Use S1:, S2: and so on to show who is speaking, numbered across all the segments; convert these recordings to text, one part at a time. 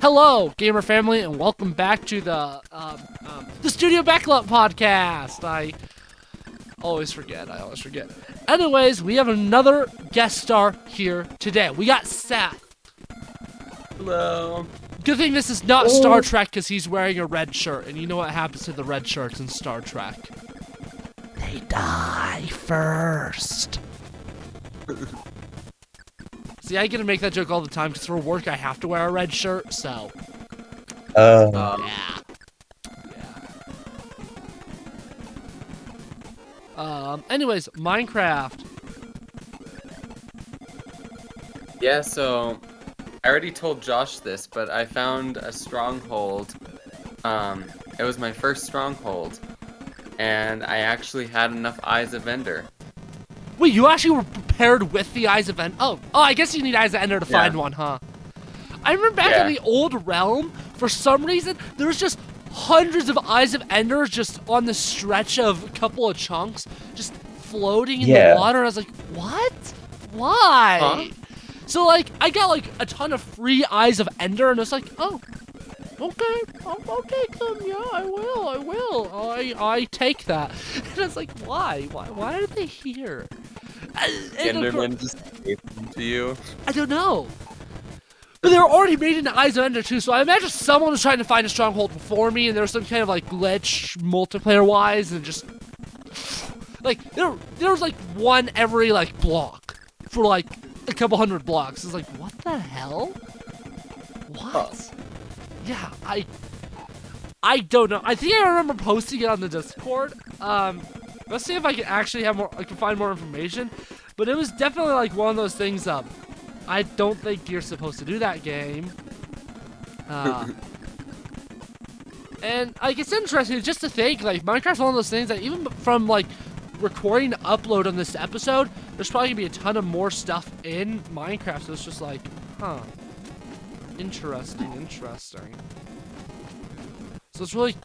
S1: Hello, gamer family, and welcome back to the Studio Backlot podcast. I always forget. Anyways, we have another guest star here today. We got Seth.
S2: Hello.
S1: Good thing this is not Star Trek because he's wearing a red shirt, and you know what happens to the red shirts in Star Trek? They die first. See, I get to make that joke all the time because for work I have to wear a red shirt, so. Yeah. Anyways, Minecraft.
S2: Yeah, so I already told Josh this, but I found a stronghold. It was my first stronghold, and I actually had enough Eyes of Ender.
S1: Wait, you actually were prepared with the Eyes of Ender? Oh, I guess you need Eyes of Ender to find one, huh? I remember back in the old realm, for some reason, there was just hundreds of Eyes of Ender just on the stretch of a couple of chunks, just floating in the water. And I was like, what? Why?
S2: Huh?
S1: So, like, I got, like, a ton of free Eyes of Ender, and I was like, oh, okay, I'll take them, yeah, I will. I take that. And I was like, why? Why are they here?
S2: Enderman just gave them to you.
S1: I don't know. But they were already made into Eyes of Ender too, so I imagine someone was trying to find a stronghold before me, and there was some kind of like glitch multiplayer-wise, and just like there was like one every like block for like a couple hundred blocks. It's like, what the hell? What?
S2: Oh.
S1: Yeah, I don't know. I think I remember posting it on the Discord. Let's see if I can actually have more. I can find more information. But it was definitely like one of those things. I don't think you're supposed to do that game. And like it's interesting just to think like Minecraft's one of those things that even from like recording to upload on this episode, there's probably gonna be a ton of more stuff in Minecraft. So it's just like, huh, interesting. So it's really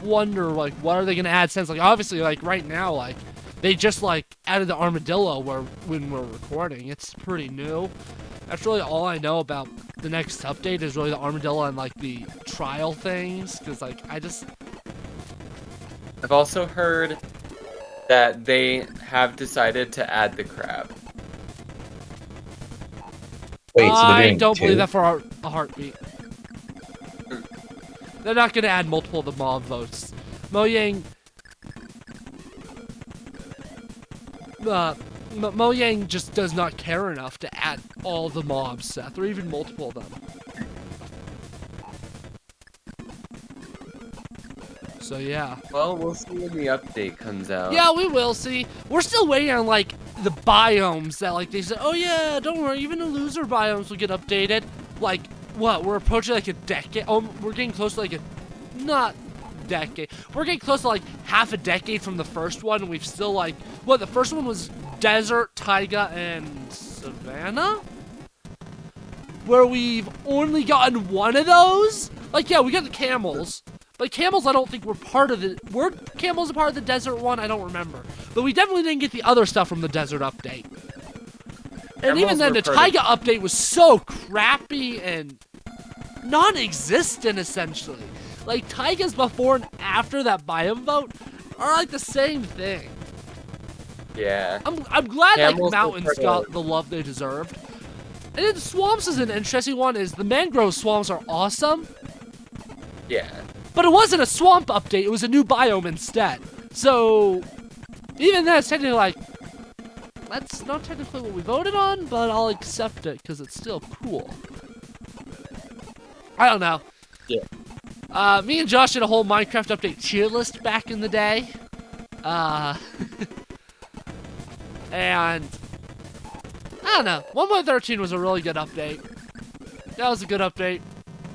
S1: wonder like what are they gonna add since like obviously like right now like they just like added the armadillo when we're recording. It's pretty new. That's really all I know about the next update is really the armadillo and like the trial things because like
S2: I've also heard that they have decided to add the crab.
S3: Wait, so
S1: I don't believe that for a heartbeat. They're not gonna add multiple of the mob votes. Mojang just does not care enough to add all the mobs, Seth, or even multiple of them. So yeah.
S2: Well, we'll see when the update comes out.
S1: Yeah, we will see. We're still waiting on like the biomes that like they said, oh yeah, don't worry, even the loser biomes will get updated. Like what? We're approaching like a decade. Oh, we're getting close to like a not decade. We're getting close to like half a decade from the first one. And we've still like the first one was desert, taiga, and savannah, where we've only gotten one of those. Like yeah, we got the camels. But camels, I don't think were part of the... Were camels a part of the desert one? I don't remember. But we definitely didn't get the other stuff from the desert update. And even then, the taiga update was so crappy and non-existent, essentially. Like, taigas before and after that biome vote are like the same thing.
S2: Yeah.
S1: I'm glad
S2: Camels
S1: like mountains got the love they deserved. And then the swamps is an interesting one. Is the mangrove swamps are awesome.
S2: Yeah.
S1: But it wasn't a swamp update, it was a new biome instead. So, even then, it's technically like, that's not technically what we voted on, but I'll accept it, because it's still cool. I don't know.
S2: Yeah.
S1: Me and Josh did a whole Minecraft update tier list back in the day. And, I don't know, 1.13 was a really good update. That was a good update.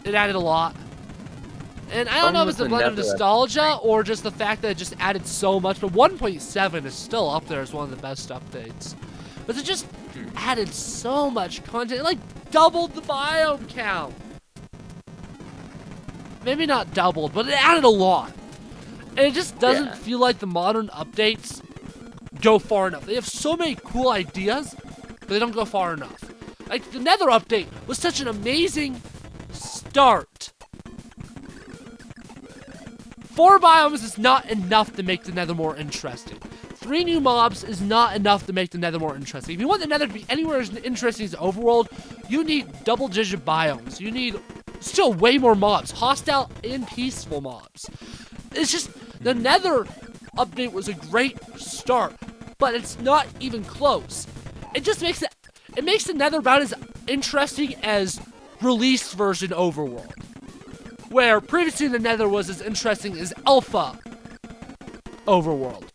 S1: It added a lot. And I don't know if it's a blend of nostalgia or just the fact that it just added so much, but 1.7 is still up there as one of the best updates. But it just added so much content, it like doubled the biome count. Maybe not doubled, but it added a lot. And it just doesn't feel like the modern updates go far enough. They have so many cool ideas, but they don't go far enough. Like, the Nether update was such an amazing start 4 biomes is not enough to make the Nether more interesting. 3 new mobs is not enough to make the Nether more interesting. If you want the Nether to be anywhere as interesting as the overworld, you need double-digit biomes. You need still way more mobs, hostile and peaceful mobs. It's just, the Nether update was a great start, but it's not even close. It just makes it makes the Nether about as interesting as released version overworld, where previously the Nether was as interesting as alpha overworld.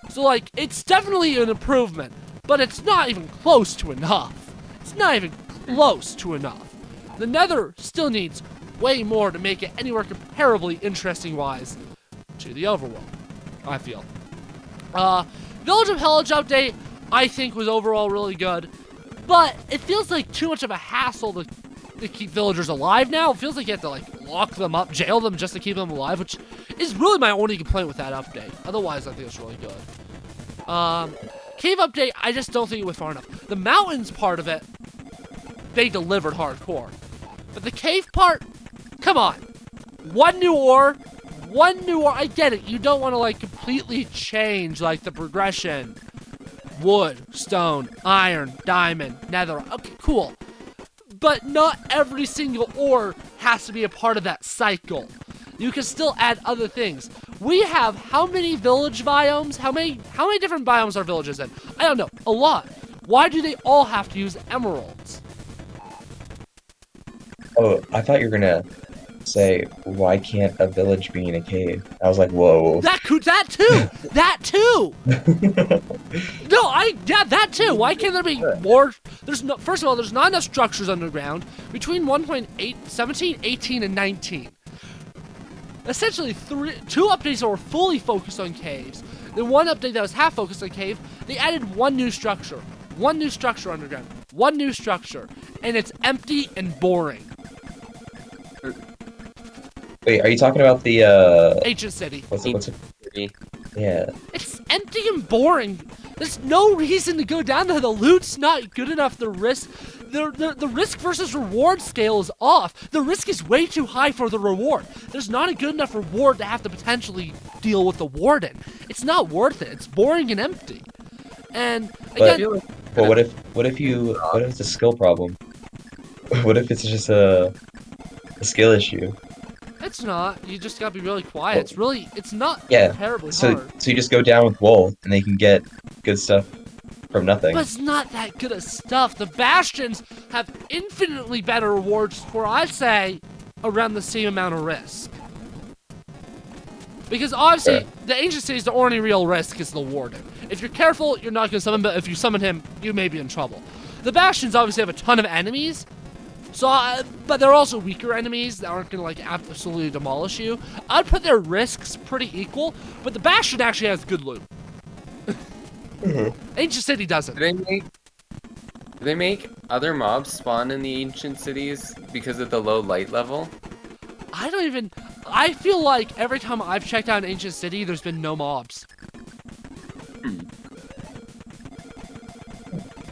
S1: So like, it's definitely an improvement, but it's not even close to enough. It's not even close to enough. The Nether still needs way more to make it anywhere comparably interesting-wise to the overworld, I feel. Village of Hellage update, I think, was overall really good, but it feels like too much of a hassle to keep villagers alive now. It feels like you have to, like, lock them up, jail them just to keep them alive, which is really my only complaint with that update. Otherwise, I think it's really good. Cave update, I just don't think it went far enough. The mountains part of it, they delivered hardcore. But the cave part, come on. One new ore, I get it. You don't want to, like, completely change, like, the progression. Wood, stone, iron, diamond, nether. Okay, cool. But not every single ore has to be a part of that cycle. You can still add other things. We have how many village biomes? How many different biomes are villages in? I don't know. A lot. Why do they all have to use emeralds?
S3: Oh, I thought you were gonna say, why can't a village be in a cave? I was like, whoa.
S1: That too! That too! That too! Why can't there be more? First of all, there's not enough structures underground between 1.8, 17, 18, and 19. Essentially, 2 updates that were fully focused on caves. The one update that was half focused on cave, they added 1 new structure. 1 new structure underground. 1 new structure. And it's empty and boring.
S3: Wait, are you talking about the,
S1: Ancient City.
S3: what's it? Yeah.
S1: It's empty and boring. There's no reason to go down there. The loot's not good enough. The risk versus reward scale is off. The risk is way too high for the reward. There's not a good enough reward to have to potentially deal with the warden. It's not worth it. It's boring and empty. And again,
S3: But what if it's a skill problem? What if it's just a skill issue?
S1: it's not. You just gotta be really quiet. It's not terribly
S3: So
S1: hard.
S3: you just go down with wool and they can get good stuff from nothing.
S1: But it's not that good of stuff. The Bastions have infinitely better rewards for, I'd say, around the same amount of risk. Because obviously, the Ancient Cities, the only real risk is the Warden. If you're careful, you're not going to summon, but if you summon him, you may be in trouble. The Bastions obviously have a ton of enemies, so but they're also weaker enemies that aren't going to, like, absolutely demolish you. I'd put their risks pretty equal, but the Bastion actually has good loot. Ancient City doesn't.
S2: Do they make other mobs spawn in the Ancient Cities because of the low light level?
S1: I feel like every time I've checked out an Ancient City, there's been no mobs.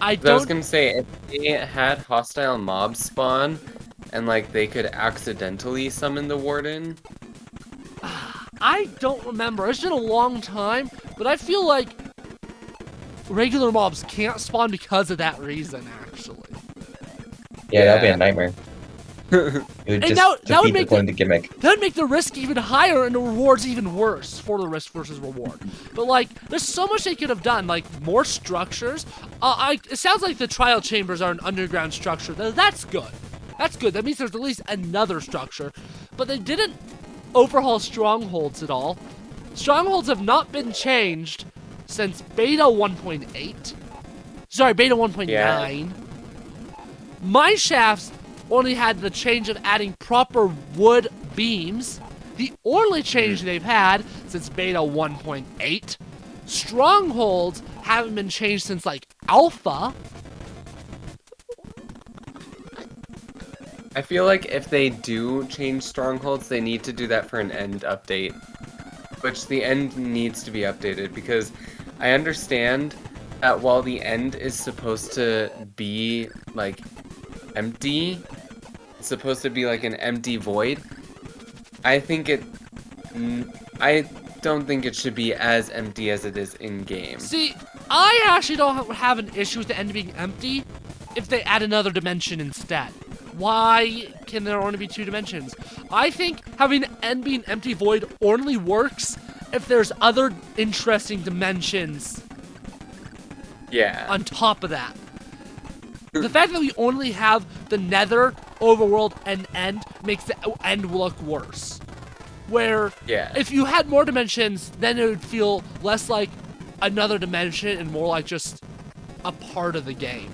S2: I was gonna say, if they had hostile mobs spawn, and like they could accidentally summon the warden.
S1: I don't remember. It's been a long time, but I feel like regular mobs can't spawn because of that reason, actually.
S3: Yeah, that'd be a nightmare. It would
S1: And
S3: just
S1: that would
S3: defeat the point of the gimmick.
S1: That would make the risk even higher and the rewards even worse for the risk versus reward. But like, there's so much they could have done, like more structures. It sounds like the trial chambers are an underground structure. That's good. That's good. That means there's at least another structure. But they didn't overhaul strongholds at all. Strongholds have not been changed since beta 1.8. Sorry, beta 1.9.
S2: Yeah.
S1: Mine shafts only had the change of adding proper wood beams. The only change they've had since beta 1.8. Strongholds haven't been changed since like alpha.
S2: I feel like if they do change strongholds, they need to do that for an end update. Which the end needs to be updated, because I understand that while the end is supposed to be like empty, it's supposed to be like an empty void, I think I don't think it should be as empty as it is in game.
S1: See, I actually don't have an issue with the end being empty if they add another dimension instead. Why can there only be 2 dimensions? I think having the end being empty void only works if there's other interesting dimensions
S2: Yeah.
S1: on top of that. The fact that we only have the nether, overworld, and end makes the end look worse. Where
S2: Yeah.
S1: if you had more dimensions, then it would feel less like another dimension and more like just a part of the game.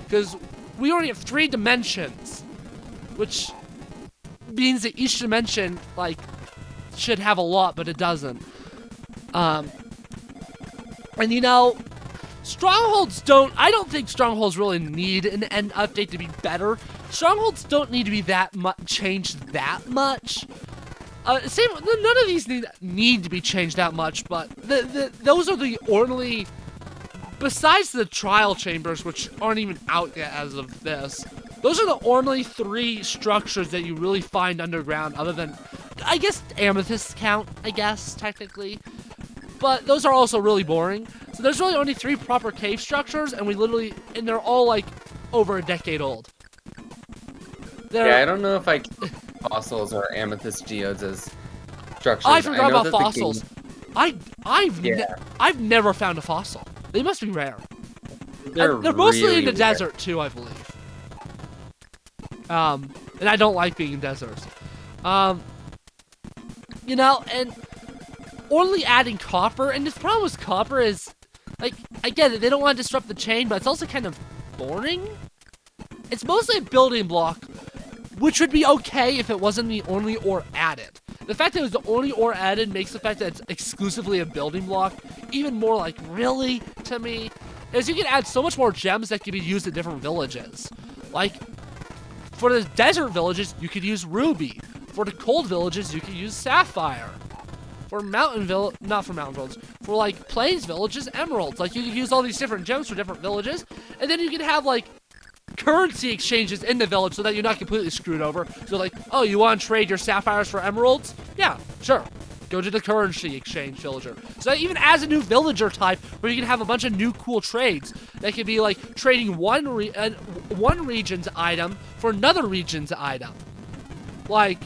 S1: Because we only have 3 dimensions, which means that each dimension, like, should have a lot, but it doesn't. And you know, Strongholds I don't think Strongholds really need an end update to be better. Strongholds don't need to be changed that much. None of these need to be changed that much, but those are the only, besides the trial chambers, which aren't even out yet as of this, those are the only 3 structures that you really find underground, other than, I guess, amethysts count, I guess, technically. But those are also really boring. So there's really only 3 proper cave structures, and they're all like over a decade old.
S2: Yeah, I don't know if I count fossils or amethyst geodes as structures.
S1: I forgot
S2: know
S1: about
S2: that
S1: fossils. I've never found a fossil. They must be rare.
S2: They're
S1: Mostly
S2: really
S1: in the
S2: rare.
S1: desert too, I believe. And I don't like being in deserts. You know, and only adding copper, and the problem with copper is, like, I get it, they don't want to disrupt the chain, but it's also kind of boring. It's mostly a building block, which would be okay if it wasn't the only ore added. The fact that it was the only ore added makes the fact that it's exclusively a building block even more like, really, to me. As you can add so much more gems that can be used in different villages. Like, for the desert villages, you could use ruby. For the cold villages, you could use sapphire. For not for mountain villages, for like plains villages, emeralds. Like, you could use all these different gems for different villages, and then you can have like currency exchanges in the village so that you're not completely screwed over. So like, oh, you want to trade your sapphires for emeralds? Yeah, sure. Go to the currency exchange villager. So that even as a new villager type, where you can have a bunch of new cool trades, that could be like trading one region's item for another region's item. Like,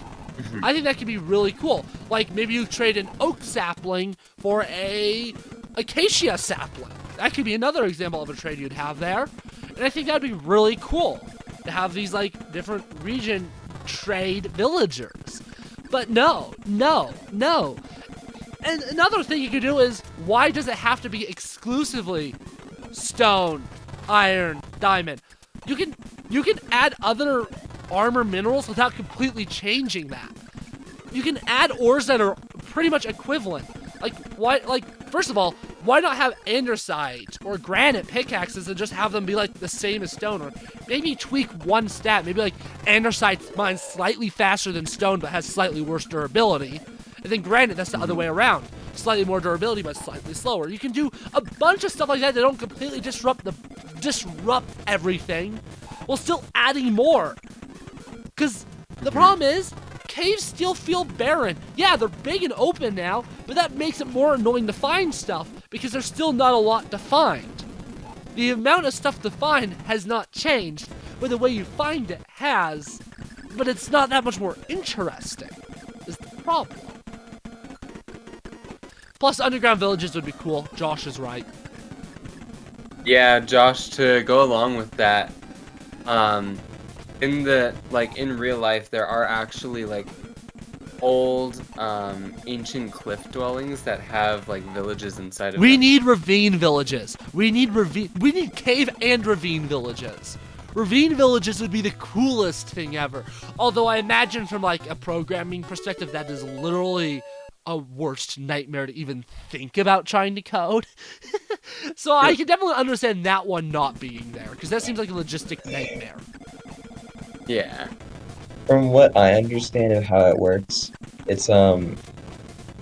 S1: I think that could be really cool. Like, maybe you trade an oak sapling for a acacia sapling. That could be another example of a trade you'd have there. And I think that'd be really cool to have these, like, different region trade villagers. But no. And another thing you could do is, why does it have to be exclusively stone, iron, diamond? You can add other armor minerals without completely changing that. You can add ores that are pretty much equivalent. First of all, why not have andesite or granite pickaxes and just have them be like the same as stone? Or maybe tweak one stat. Maybe like andesite mines slightly faster than stone but has slightly worse durability. And then granite, that's the other way around. Slightly more durability but slightly slower. You can do a bunch of stuff like that don't completely disrupt everything while still adding more. Because the problem is, caves still feel barren. Yeah, they're big and open now, but that makes it more annoying to find stuff because there's still not a lot to find. The amount of stuff to find has not changed, but the way you find it has, but it's not that much more interesting, is the problem. Plus, underground villages would be cool. Josh is right.
S2: Yeah, Josh, to go along with that, in real life, there are actually like old ancient cliff dwellings that have like villages inside of
S1: We
S2: them.
S1: need ravine villages. We need cave and ravine villages. Ravine villages would be the coolest thing ever. Although I imagine from like a programming perspective, that is literally a worst nightmare to even think about trying to code. So I can definitely understand that one not being there, because that seems like a logistic nightmare.
S2: Yeah.
S3: From what I understand of how it works, it's I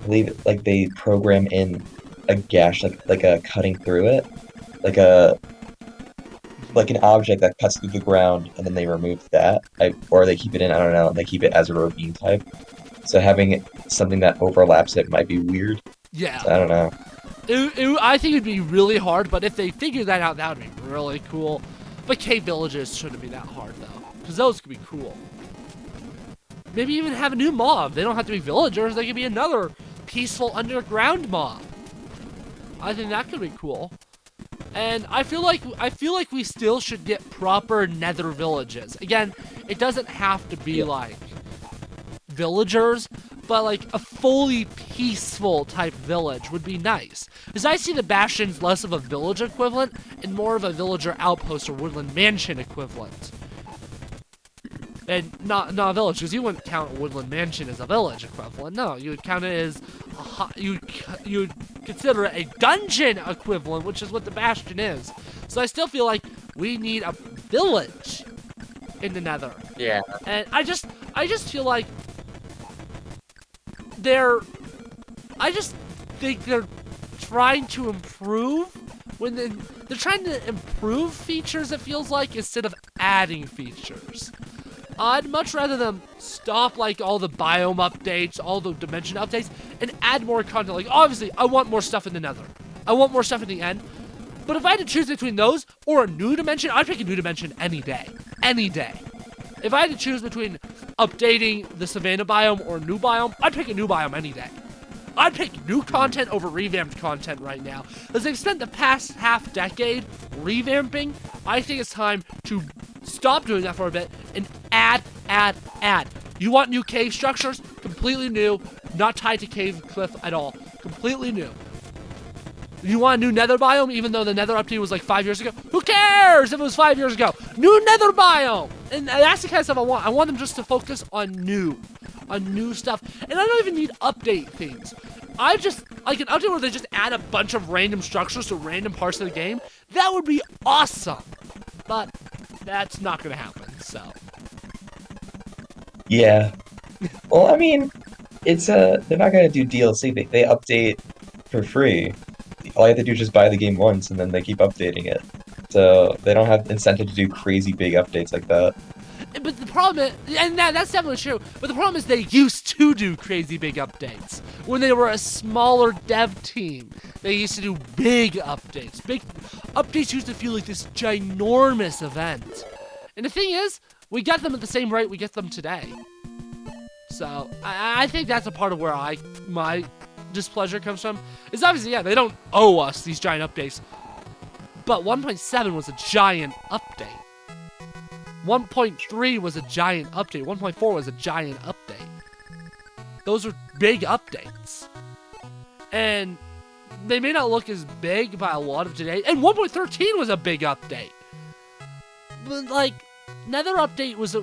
S3: believe like they program in a gash, like a cutting through it, like an object that cuts through the ground, and then they remove that, or they keep it in. I don't know. They keep it as a ravine type. So having something that overlaps it might be weird.
S1: Yeah.
S3: So I don't know.
S1: I think it'd be really hard, but if they figure that out, that would be really cool. But cave villages shouldn't be that hard, though, because those could be cool. Maybe even have a new mob. They don't have to be villagers. They could be another peaceful underground mob. I think that could be cool. And I feel like we still should get proper nether villages. Again, it doesn't have to be like villagers, but like a fully peaceful type village would be nice. Because I see the Bastions less of a village equivalent and more of a villager outpost or woodland mansion equivalent. And not a village, because you wouldn't count a woodland mansion as a village equivalent. No, you would count it as you'd consider it a dungeon equivalent, which is what the Bastion is. So I still feel like we need a village in the Nether.
S2: Yeah.
S1: And I just feel like I just think they're trying to improve when they're trying to improve features, it feels like, instead of adding features. I'd much rather them stop like all the biome updates, all the dimension updates, and add more content. Like, obviously, I want more stuff in the Nether. I want more stuff in the end. But if I had to choose between those or a new dimension, I'd pick a new dimension any day. Any day. If I had to choose between updating the Savannah biome or a new biome, I'd pick a new biome any day. I'd pick new content over revamped content right now. As they've spent the past half decade revamping, I think it's time to stop doing that for a bit and add. You want new cave structures? Completely new, not tied to cave cliff at all. Completely new. You want a new nether biome, even though the nether update was like 5 years ago? Who cares if it was 5 years ago? New nether biome! And that's the kind of stuff I want. I want them just to focus on new stuff. And I don't even need update things. I just, like an update where they just add a bunch of random structures to random parts of the game. That would be awesome. But that's not going to happen, so.
S3: Yeah. Well, I mean, it's they're not gonna do DLC. They update for free. All you have to do is just buy the game once, and then they keep updating it. So they don't have incentive to do crazy big updates like that.
S1: But the problem is, and that's definitely true, but the problem is they used to do crazy big updates. When they were a smaller dev team, they used to do big updates. Big updates used to feel like this ginormous event. And the thing is, we get them at the same rate we get them today. So, I think that's a part of where my displeasure comes from. Is obviously, yeah, they don't owe us these giant updates. But 1.7 was a giant update. 1.3 was a giant update. 1.4 was a giant update. Those are big updates. And they may not look as big by a lot of today. And 1.13 was a big update. But, like, Nether update was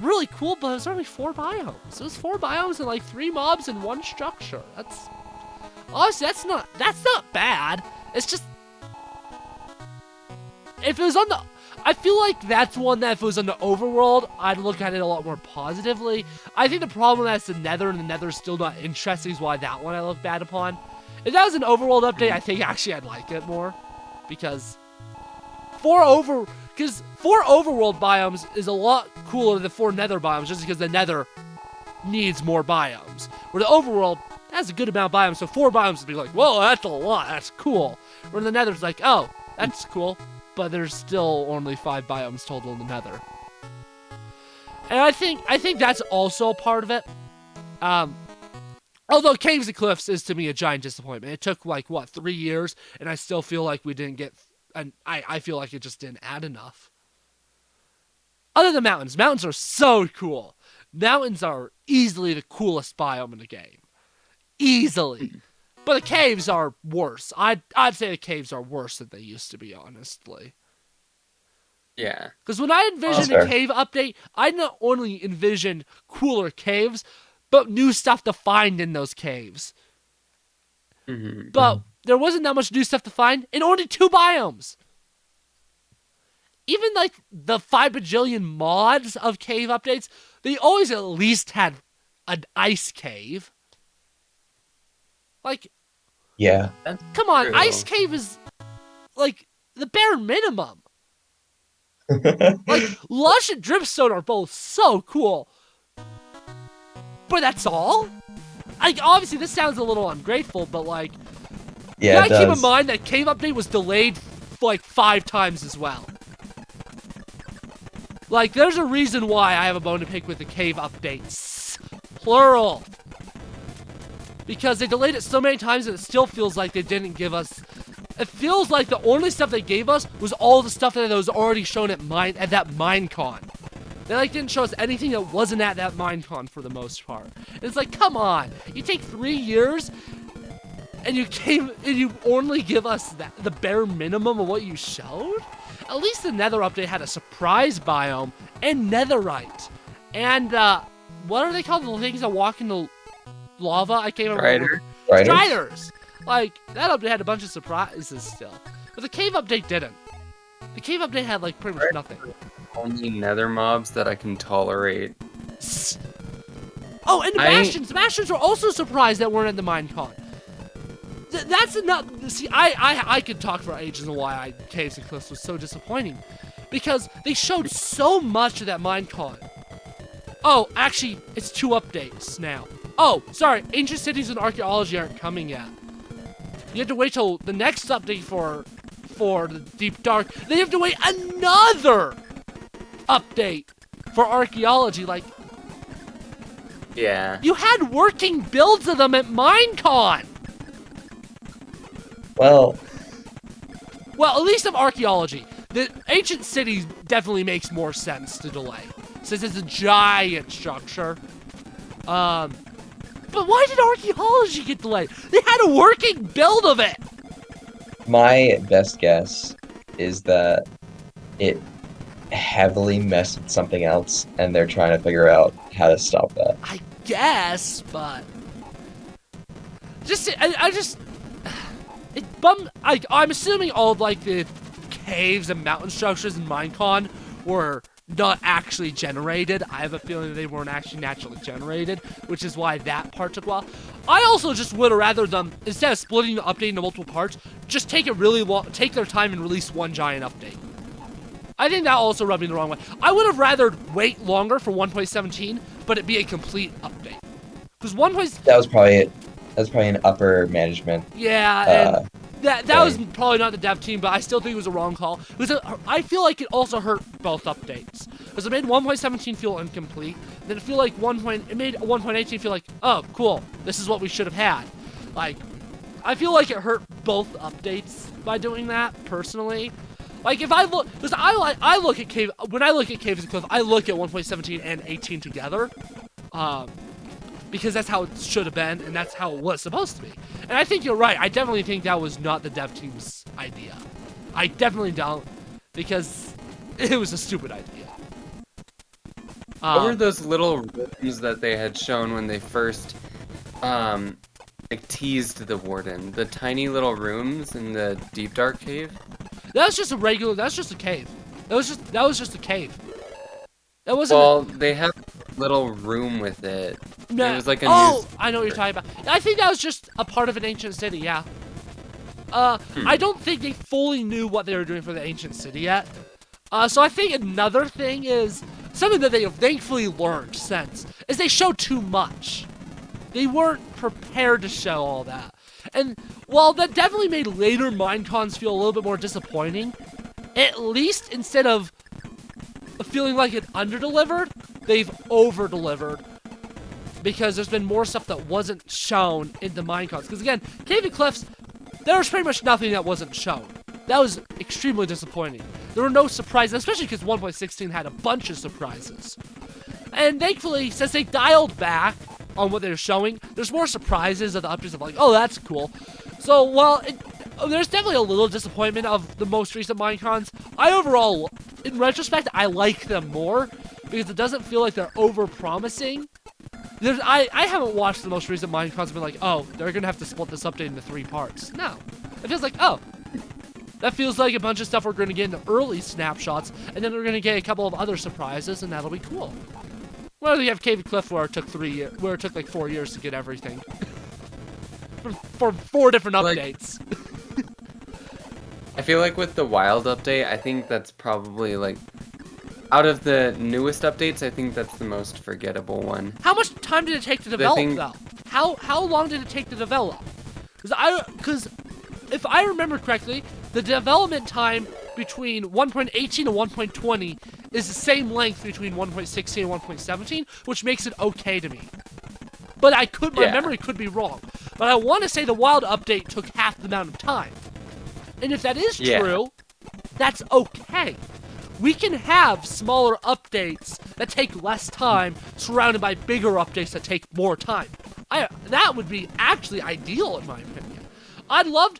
S1: really cool, but it was only 4 biomes. It was 4 biomes and, like, 3 mobs and 1 structure. Honestly, that's not bad. It's just, if it was on the, I feel like that's one that if it was on the overworld, I'd look at it a lot more positively. I think the problem that's the Nether, and the Nether's still not interesting, is why that one I look bad upon. If that was an overworld update, I think actually I'd like it more, because 4 overworld biomes is a lot cooler than 4 Nether biomes, just because the Nether needs more biomes. Where the overworld has a good amount of biomes, so 4 biomes would be like, whoa, that's a lot, that's cool. Where the Nether's like, oh, that's cool, but there's still only 5 biomes total in the Nether. And I think that's also a part of it. Although Caves and Cliffs is to me a giant disappointment. It took like, what, 3 years, and I still feel like we didn't get, and I feel like it just didn't add enough. Other than mountains. Mountains are so cool. Mountains are easily the coolest biome in the game. Easily. But the caves are worse. I'd say the caves are worse than they used to be, honestly.
S2: Yeah.
S1: Because when I envisioned a cave update, I not only envisioned cooler caves, but new stuff to find in those caves.
S2: Mm-hmm.
S1: But there wasn't that much new stuff to find in only 2 biomes. Even like the 5 bajillion mods of cave updates, they always at least had an ice cave. Like,
S3: Yeah.
S1: come on,
S2: True.
S1: ice cave is like the bare minimum. Like, Lush and Dripstone are both so cool. But that's all? Like, obviously, this sounds a little ungrateful, but, like,
S3: Yeah,
S1: you
S3: it
S1: gotta keep in
S3: does.
S1: mind that Cave Update was delayed, like, 5 times as well. Like, there's a reason why I have a bone to pick with the Cave Updates. Plural. Because they delayed it so many times that it still feels like they didn't give us... It feels like the only stuff they gave us was all the stuff that was already shown at that Minecon. They like didn't show us anything that wasn't at that Minecon for the most part. And it's like, come on, you take 3 years, and you only give us the bare minimum of what you showed. At least the Nether update had a surprise biome and Netherite, and what are they called? The things that walk into lava? I can't remember. Striders. Like, that update had a bunch of surprises still. But the Cave update didn't. The Cave update had, like, pretty much nothing.
S2: Only nether mobs that I can tolerate.
S1: Oh, and the Bastions! The Bastions were also surprised that weren't at the Minecon. That's enough. See, I could talk for ages on why Caves and Cliffs was so disappointing. Because they showed so much of that Minecon. Oh, actually, it's 2 updates now. Oh, sorry, Ancient Cities and Archaeology aren't coming yet. You have to wait till the next update for the Deep Dark. Then you have to wait another update for Archaeology. Like,
S2: Yeah.
S1: you had working builds of them at Minecon.
S3: Well,
S1: Well, at least of Archaeology. The Ancient Cities definitely makes more sense to delay, since it's a giant structure. But why did Archaeology get delayed? They had a working build of it!
S3: my best guess is that it heavily messed with something else, and they're trying to figure out how to stop that.
S1: I guess, but... It bummed... I'm assuming all of, like, the caves and mountain structures in Minecon were not actually generated. I have a feeling that they weren't actually naturally generated, which is why that part took a while. I also just would have rather them, instead of splitting the update into multiple parts, just take it really long, take their time and release one giant update. I think that also rubbed me the wrong way. I would have rather wait longer for 1.17, but it be a complete update. Because 1.
S3: That was probably it. That was probably an upper management.
S1: Yeah, and that
S3: right.
S1: was probably not the dev team, but I still think it was a wrong call. I feel like it also hurt both updates. Because it made 1.17 feel incomplete, then it made 1.18 feel like, oh, cool, this is what we should have had. Like, I feel like it hurt both updates by doing that, personally. Like, if I look, because I look at Cave, when I look at Caves and Cliff, I look at 1.17 and 18 together. Because that's how it should have been, and that's how it was supposed to be. And I think you're right. I definitely think that was not the dev team's idea. I definitely don't, because it was a stupid idea.
S2: What were those little rooms that they had shown when they first, like, teased the warden? The tiny little rooms in the Deep Dark Cave?
S1: That was just a regular. That's just a cave. That was just a cave. That wasn't.
S2: Well, they had a little room with it.
S1: No.
S2: It was like a
S1: I know what you're talking about. I think that was just a part of an ancient city. Yeah. I don't think they fully knew what they were doing for the ancient city yet. So I think another thing is something that they have thankfully learned since is they showed too much. They weren't prepared to show all that. And while that definitely made later Minecons feel a little bit more disappointing, at least instead of feeling like it under-delivered, they've over-delivered. Because there's been more stuff that wasn't shown in the Minecons. Because again, Cave and Cliffs, there was pretty much nothing that wasn't shown. That was extremely disappointing. There were no surprises, especially because 1.16 had a bunch of surprises. And thankfully, since they dialed back on what they were showing, there's more surprises of the updates of like, oh, that's cool. So while there's definitely a little disappointment of the most recent Minecons, I overall, in retrospect, I like them more because it doesn't feel like they're over-promising. I haven't watched the most recent Minecons and been like, oh, they're gonna have to split this update into 3 parts. No. It feels like, oh, that feels like a bunch of stuff we're gonna get in the early snapshots, and then we're gonna get a couple of other surprises, and that'll be cool. Well, you have Cave and Cliff where it took like 4 years to get everything. for 4 different updates.
S2: I feel like with the wild update, I think that's probably like Out of the newest updates, I think that's the most forgettable one.
S1: How much time did it take to develop,
S2: thing-
S1: though? How long did it take to develop? Because if I remember correctly, the development time between 1.18 and 1.20 is the same length between 1.16 and 1.17, which makes it okay to me. But my memory could be wrong. But I want to say the Wild update took half the amount of time. And if that is true, that's okay. We can have smaller updates that take less time surrounded by bigger updates that take more time. That would be actually ideal in my opinion. I'd love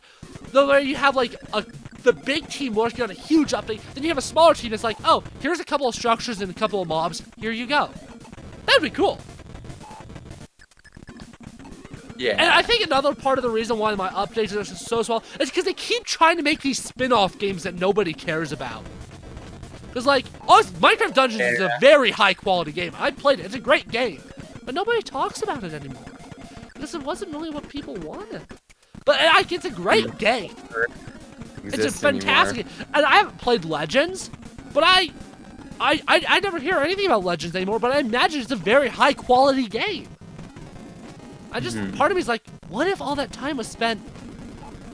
S1: the way you have like the big team working on a huge update, then you have a smaller team that's like, oh, here's a couple of structures and a couple of mobs, here you go. That'd be cool.
S2: Yeah.
S1: And I think another part of the reason why my updates are so small is because they keep trying to make these spin-off games that nobody cares about. Because, like, Minecraft Dungeons is a very high-quality game. I played it. It's a great game. But nobody talks about it anymore. Because it wasn't really what people wanted. But it's a great game. It's a fantastic game. And I haven't played Legends, but I never hear anything about Legends anymore, but I imagine it's a very high-quality game. Part of me is like, what if all that time was spent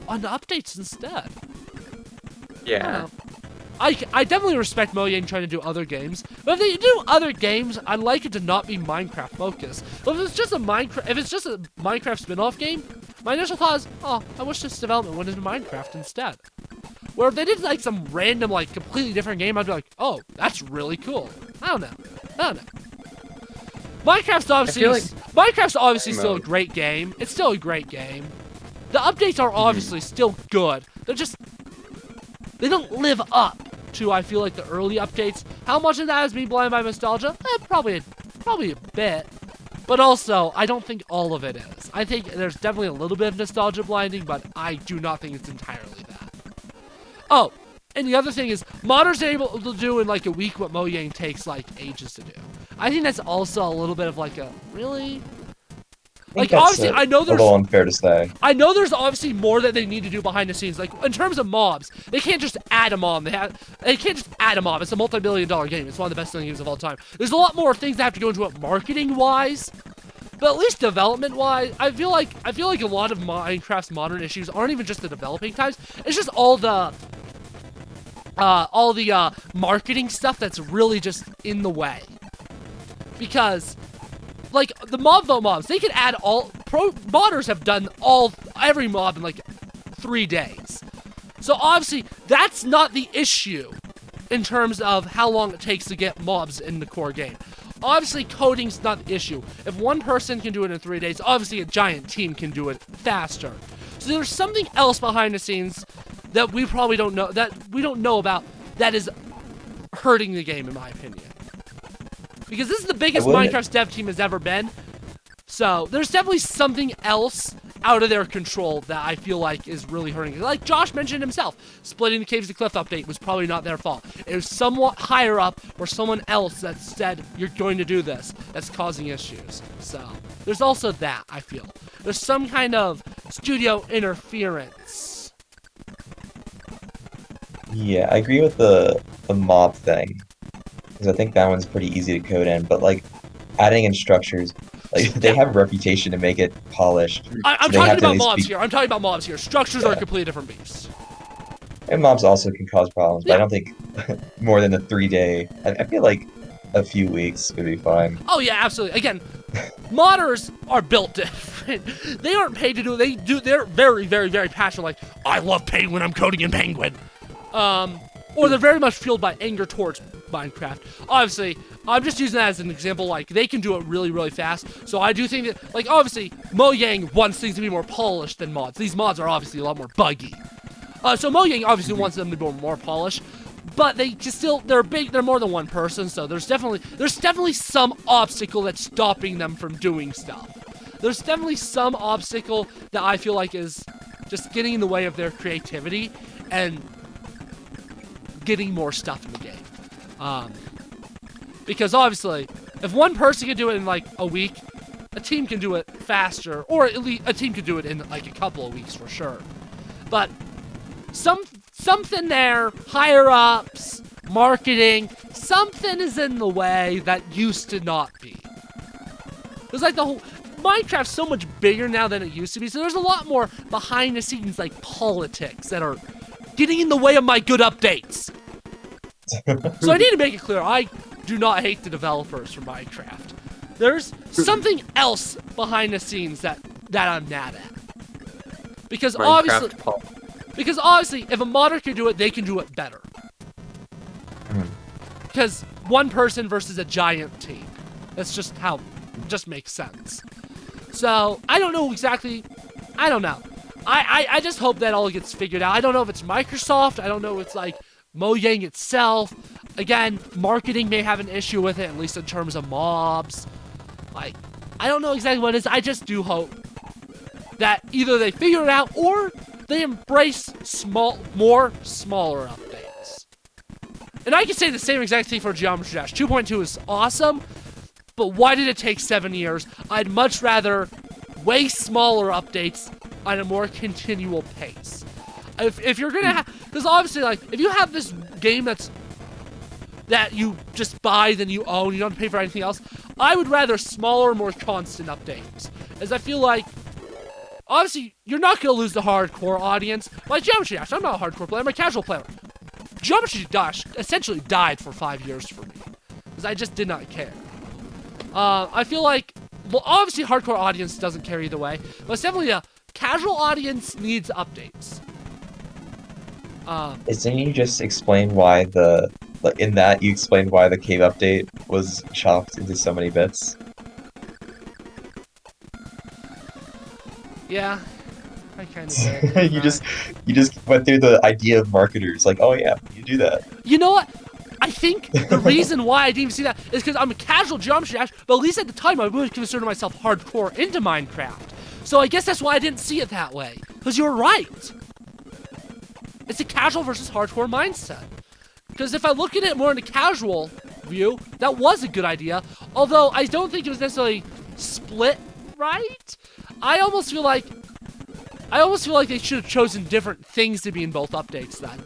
S1: on the updates instead?
S2: Yeah.
S1: I definitely respect Mojang trying to do other games, but if they do other games, I'd like it to not be Minecraft focused. But if it's just a Minecraft spin-off game, my initial thought is, oh, I wish this development went into Minecraft instead. Where if they did like some random, like completely different game, I'd be like, oh, that's really cool. I don't know. Minecraft's obviously still a great game. It's still a great game. The updates are obviously still good. They don't live up to, I feel like, the early updates. How much of that is me blinded by nostalgia? Probably a bit. But also, I don't think all of it is. I think there's definitely a little bit of nostalgia blinding, but I do not think it's entirely that. Oh, and the other thing is, modders are able to do in like a week what Mojang takes like ages to do. I think that's also a little bit of like a, really? Like, obviously, I know there's a little
S3: unfair to say.
S1: I know there's obviously more that they need to do behind the scenes. Like, in terms of mobs, they can't just add a mob. They can't just add a mob. It's a multi-billion-dollar game. It's one of the best games of all time. There's a lot more things that have to go into it marketing-wise. But at least development-wise, I feel like a lot of Minecraft's modern issues aren't even just the developing times. It's just all the marketing stuff that's really just in the way. Because, like, the mob vote mobs, they can add modders have done every mob in like 3 days. So obviously, that's not the issue in terms of how long it takes to get mobs in the core game. Obviously, coding's not the issue. If one person can do it in 3 days, obviously a giant team can do it faster. So there's something else behind the scenes that we probably don't know about that is hurting the game, in my opinion. Because this is the biggest Minecraft dev team has ever been. So there's definitely something else out of their control that I feel like is really hurting it. Like Josh mentioned himself, splitting the Caves to Cliff update was probably not their fault. It was somewhat higher up or someone else that said, you're going to do this, that's causing issues. So there's also that, I feel. There's some kind of studio interference.
S3: Yeah, I agree with the mob thing. Because I think that one's pretty easy to code in, but like adding in structures, like they have a reputation to make it polished.
S1: I'm talking about mobs here. I'm talking about mobs here. Structures are a completely different beast.
S3: And mobs also can cause problems, but I don't think more than a 3-day. I feel like a few weeks would be fine.
S1: Oh yeah, absolutely. Again, modders are built different. They aren't paid to do it. They're very, very, very passionate. Like, I love Penguin. I'm coding in Penguin. Or they're very much fueled by anger towards Minecraft. Obviously, I'm just using that as an example, like, they can do it really, really fast. So I do think that, like, obviously, Mojang wants things to be more polished than mods. These mods are obviously a lot more buggy. So Mojang obviously wants them to be more polished. But they just they're more than one person, so there's definitely some obstacle that's stopping them from doing stuff. There's definitely some obstacle that I feel like is just getting in the way of their creativity and getting more stuff in the game. Because obviously, if one person can do it in like a week, a team can do it faster, or at least a team can do it in like a couple of weeks for sure. But something there, higher ups, marketing, something is in the way that used to not be. It's like the whole Minecraft's so much bigger now than it used to be, so there's a lot more behind the scenes like politics that are getting in the way of my good updates. So I need to make it clear, I do not hate the developers for Minecraft. There's something else behind the scenes that I'm mad at. Because obviously, if a modder can do it, they can do it better. Because one person versus a giant team. That's just how, it just makes sense. So, I don't know exactly, I don't know. I just hope that all gets figured out. I don't know if it's Microsoft, I don't know if it's like Mojang itself. Again, marketing may have an issue with it, at least in terms of mobs. Like, I don't know exactly what it is, I just do hope that either they figure it out or they embrace more smaller updates. And I can say the same exact thing for Geometry Dash. 2.2 is awesome, but why did it take 7 years? I'd much rather way smaller updates on a more continual pace. If you're gonna have, because obviously, like, if you have this game that you just buy, then you own, you don't have to pay for anything else, I would rather smaller, more constant updates. As I feel like, obviously, you're not gonna lose the hardcore audience. Like Geometry Dash, I'm not a hardcore player, I'm a casual player. Geometry Dash essentially died for 5 years for me, because I just did not care. I feel like, well, obviously hardcore audience doesn't care either way, but it's definitely a casual audience needs updates.
S3: Didn't you just explain why in that you explained why the cave update was chopped into so many bits?
S1: Yeah, I kind of did.
S3: You just went through the idea of marketers, like, oh yeah, you do that.
S1: You know what? I think the reason why I didn't even see that is because I'm a casual Geometry Dash, but at least at the time I would consider myself hardcore into Minecraft. So I guess that's why I didn't see it that way. Because you're right. It's a casual versus hardcore mindset. Because if I look at it more in a casual view, that was a good idea. Although I don't think it was necessarily split right. I almost feel like they should have chosen different things to be in both updates then.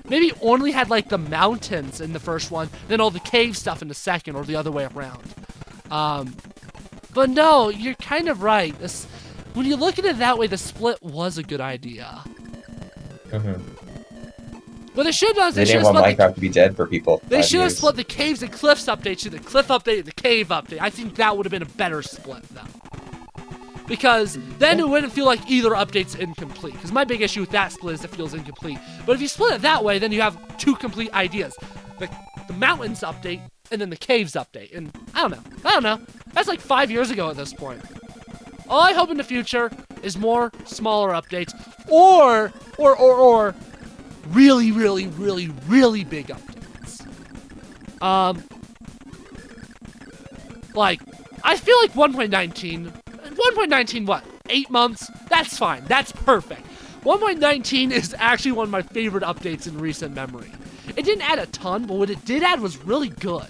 S1: Maybe only had like the mountains in the first one, then all the cave stuff in the second, or the other way around. But no, you're kind of right. When you look at it that way, the split was a good idea. What they should have done is
S3: They didn't want Minecraft to be dead for people.
S1: They should have split the caves and cliffs update to the cliff update and the cave update. I think that would have been a better split, though. Because then it wouldn't feel like either update's incomplete. Because my big issue with that split is it feels incomplete. But if you split it that way, then you have two complete ideas. The mountains update and then the caves update. And I don't know. That's like 5 years ago at this point. All I hope in the future is more smaller updates or really, really, really, really big updates. Like, I feel like 1.19, what, 8 months? That's fine, that's perfect. 1.19 is actually one of my favorite updates in recent memory. It didn't add a ton, but what it did add was really good.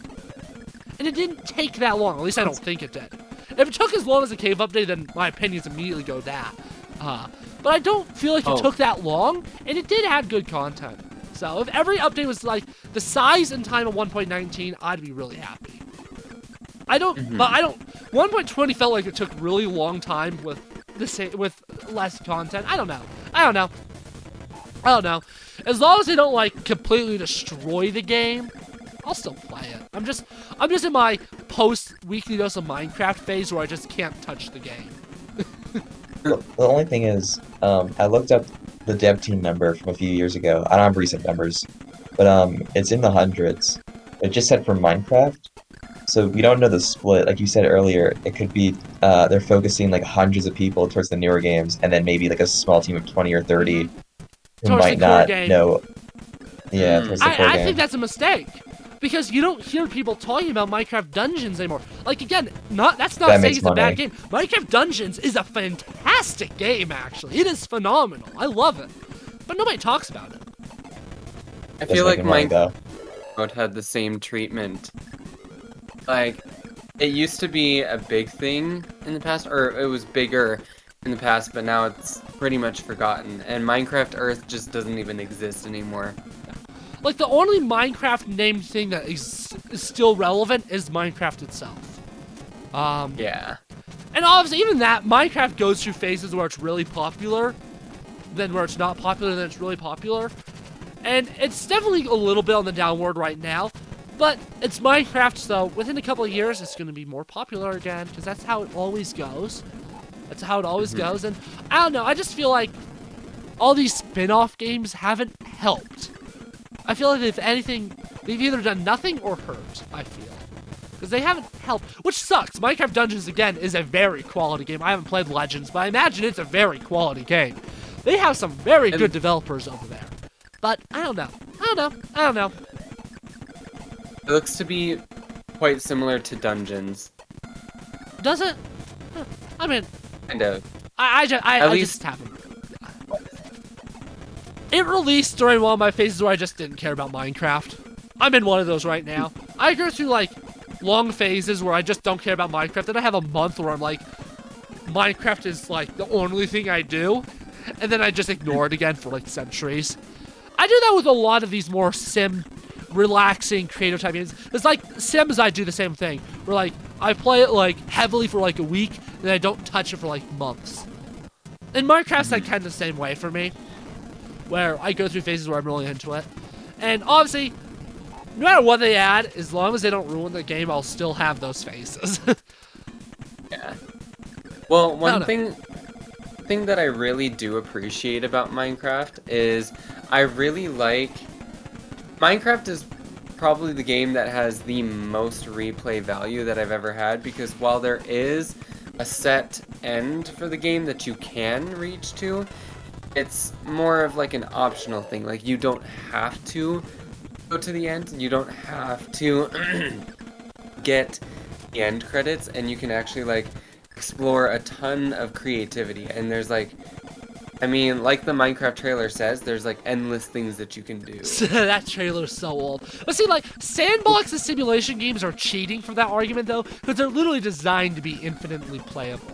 S1: And it didn't take that long, at least I don't think it did. If it took as long as the cave update, then my opinions immediately go that. But I don't feel like it took that long, and it did add good content. So if every update was like the size and time of 1.19, I'd be really happy. But 1.20 felt like it took really long time with less content. I don't know. As long as they don't like completely destroy the game, I'll still play it. I'm just in my post-weekly dose of Minecraft phase where I just can't touch the game.
S3: The only thing is, I looked up the dev team number from a few years ago. I don't have recent numbers, but it's in the hundreds. It just said for Minecraft, so we don't know the split. Like you said earlier, it could be they're focusing like hundreds of people towards the newer games, and then maybe like a small team of 20 or 30 who
S1: towards
S3: might not know. Yeah, towards the core game.
S1: I think that's a mistake. Because you don't hear people talking about Minecraft Dungeons anymore. Like, again, that's not saying it's a bad game. Minecraft Dungeons is a fantastic game, actually. It is phenomenal. I love it. But nobody talks about it.
S2: I feel like Minecraft had the same treatment. Like, it used to be a big thing in the past, or it was bigger in the past, but now it's pretty much forgotten. And Minecraft Earth just doesn't even exist anymore.
S1: Like, the only Minecraft named thing that is still relevant is Minecraft itself.
S2: Yeah.
S1: And obviously, even that, Minecraft goes through phases where it's really popular, then where it's not popular, then it's really popular. And it's definitely a little bit on the downward right now, but it's Minecraft, so within a couple of years, it's going to be more popular again, because that's how it always goes. That's how it always goes, and I don't know, I just feel like all these spin-off games haven't helped. I feel like, if anything, they've either done nothing or hurt, I feel. Because they haven't helped, which sucks. Minecraft Dungeons, again, is a very quality game. I haven't played Legends, but I imagine it's a very quality game. They have some very good developers over there. But, I don't know.
S2: It looks to be quite similar to Dungeons.
S1: Does it? Huh. I mean,
S2: Kind of.
S1: I just haven't. It released during one of my phases where I just didn't care about Minecraft. I'm in one of those right now. I go through, like, long phases where I just don't care about Minecraft. Then I have a month where I'm like, Minecraft is, like, the only thing I do. And then I just ignore it again for, like, centuries. I do that with a lot of these more relaxing, creative type games. It's like Sims, I do the same thing. Where, like, I play it, like, heavily for, like, a week, and then I don't touch it for, like, months. And Minecraft's, like, kind of the same way for me. Where I go through phases where I'm really into it. And obviously, no matter what they add, as long as they don't ruin the game, I'll still have those phases.
S2: Yeah. Well, one thing that I really do appreciate about Minecraft is I really like... Minecraft is probably the game that has the most replay value that I've ever had, because while there is a set end for the game that you can reach to, it's more of like an optional thing. Like, you don't have to go to the end. You don't have to get the end credits, and you can actually, like, explore a ton of creativity. And there's, like, I mean, like the Minecraft trailer says, there's, like, endless things that you can do.
S1: That trailer's so old. But see, like, sandbox and simulation games are cheating for that argument, though, because they're literally designed to be infinitely playable.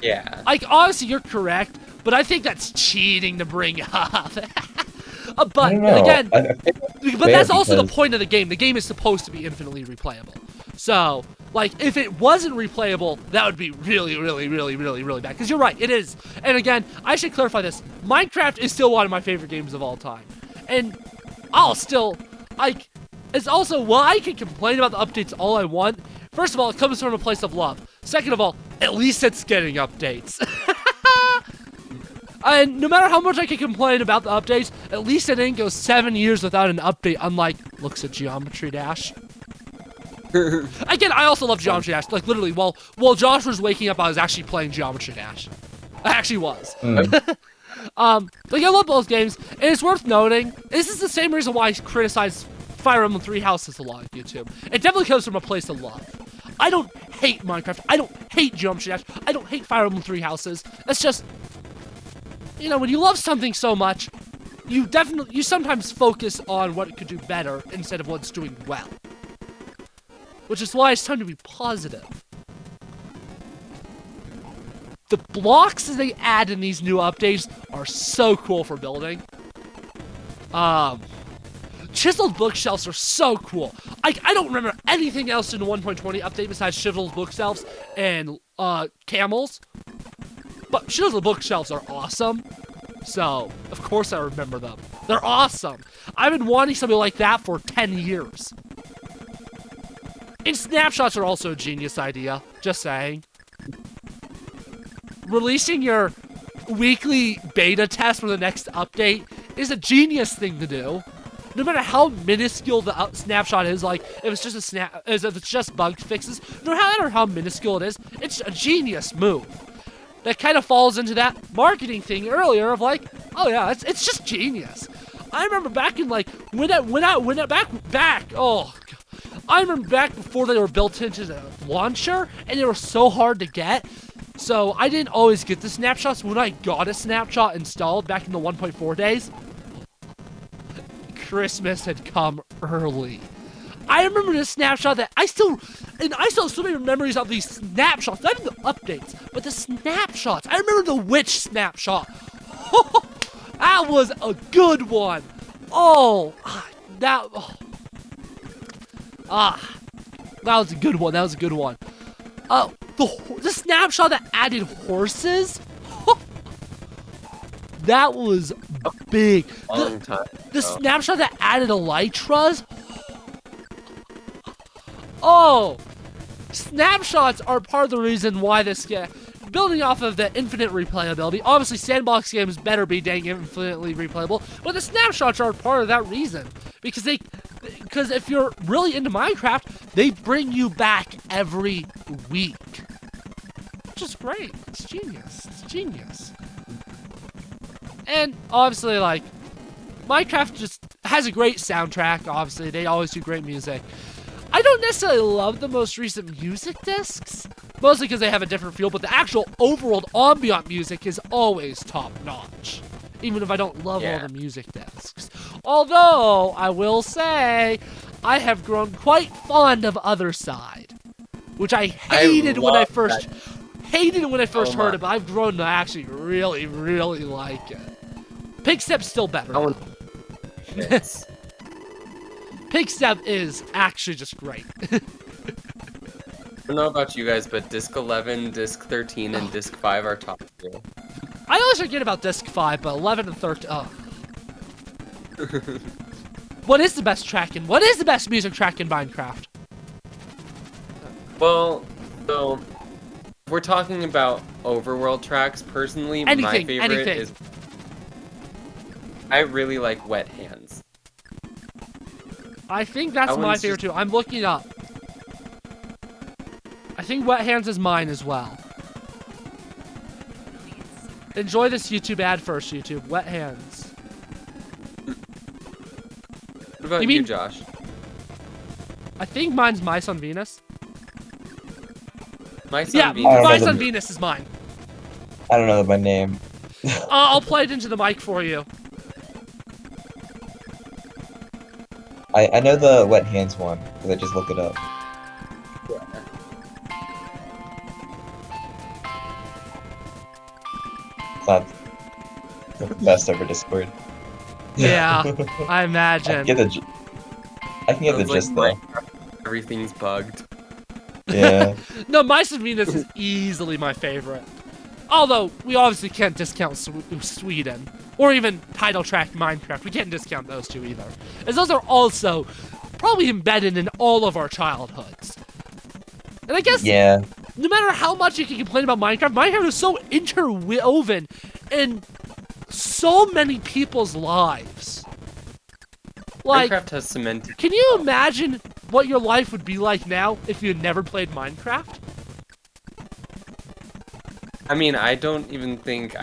S2: Yeah.
S1: Like, honestly, you're correct, but I think that's cheating to bring up. But, again, but that's also the point of the game. The game is supposed to be infinitely replayable. So, like, if it wasn't replayable, that would be really, really, really, really, really bad. Because you're right, it is. And again, I should clarify this. Minecraft is still one of my favorite games of all time. And I'll still, like, it's also, while I can complain about the updates all I want, first of all, it comes from a place of love. Second of all, at least it's getting updates. And no matter how much I can complain about the updates, at least it didn't go 7 years without an update, unlike looks at Geometry Dash. Again, I also love Geometry Dash. Like, literally, while Josh was waking up, I was actually playing Geometry Dash. I actually was. Like, I love both games, and it's worth noting, this is the same reason why I criticize Fire Emblem Three Houses a lot on YouTube. It definitely comes from a place of love. I don't hate Minecraft. I don't hate Geometry Dash. I don't hate Fire Emblem Three Houses. It's just, you know, when you love something so much, you sometimes focus on what it could do better instead of what's doing well. Which is why it's time to be positive. The blocks that they add in these new updates are so cool for building. Chiseled bookshelves are so cool. I don't remember anything else in the 1.20 update besides chiseled bookshelves and camels. But chiseled bookshelves are awesome. So, of course I remember them. They're awesome. I've been wanting something like that for 10 years. And snapshots are also a genius idea. Just saying. Releasing your weekly beta test for the next update is a genius thing to do. No matter how minuscule the snapshot is, like if it's just if it's just bug fixes, no matter how minuscule it is, it's a genius move. That kind of falls into that marketing thing earlier of like, oh yeah, it's just genius. I remember back in like I remember back before they were built into the launcher, and they were so hard to get. So I didn't always get the snapshots. When I got a snapshot installed back in the 1.4 days, Christmas had come early. I remember this snapshot that I still have so many memories of these snapshots, not even the updates, but the snapshots. I remember the witch snapshot. That was a good one. Oh, that. That was a good one. That was a good one. The snapshot that added horses. That was big.
S2: Long time.
S1: The snapshot that added elytras. Oh, snapshots are part of the reason why this game. Building off of the infinite replayability, obviously sandbox games better be dang infinitely replayable, but the snapshots are part of that reason. Because if you're really into Minecraft, they bring you back every week. Which is great. It's genius. It's genius. And obviously, like, Minecraft just has a great soundtrack, obviously. They always do great music. I don't necessarily love the most recent music discs, mostly because they have a different feel, but the actual overall ambient music is always top-notch, even if I don't love all the music discs. Although, I will say, I have grown quite fond of Other Side, which I hated when I first heard it, but I've grown to actually really, really like it. Pigstep's still better. Pigstep is actually just great.
S2: I don't know about you guys, but Disc 11, Disc 13, and Disc 5 are top 2.
S1: I always forget about Disc 5, but 11 and 13. Oh. What is the best music track in Minecraft?
S2: Well, so if we're talking about overworld tracks, personally, my favorite is. I really like Wet Hands.
S1: I think that's my favorite too. I'm looking it up. I think Wet Hands is mine as well. Enjoy this YouTube ad first, YouTube. Wet Hands.
S2: What about you, Josh?
S1: I think mine's Mice on Venus.
S2: Mice on Venus?
S1: Mice on Venus is mine.
S3: I don't know my name.
S1: I'll play it into the mic for you.
S3: I know the Wet Hands one, because I just looked it up. It's not the best over Discord.
S1: Yeah, I imagine.
S3: I can get the gist though.
S2: Everything's bugged.
S3: Yeah.
S1: No, Mice on Venus is easily my favorite. Although, we obviously can't discount Sweden. Or even title track Minecraft. We can't discount those two either. As those are also probably embedded in all of our childhoods. And I guess, no matter how much you can complain about Minecraft, Minecraft is so interwoven in so many people's lives. Like,
S2: Minecraft has cemented.
S1: Can you imagine what your life would be like now if you had never played Minecraft?
S2: I mean, I don't even think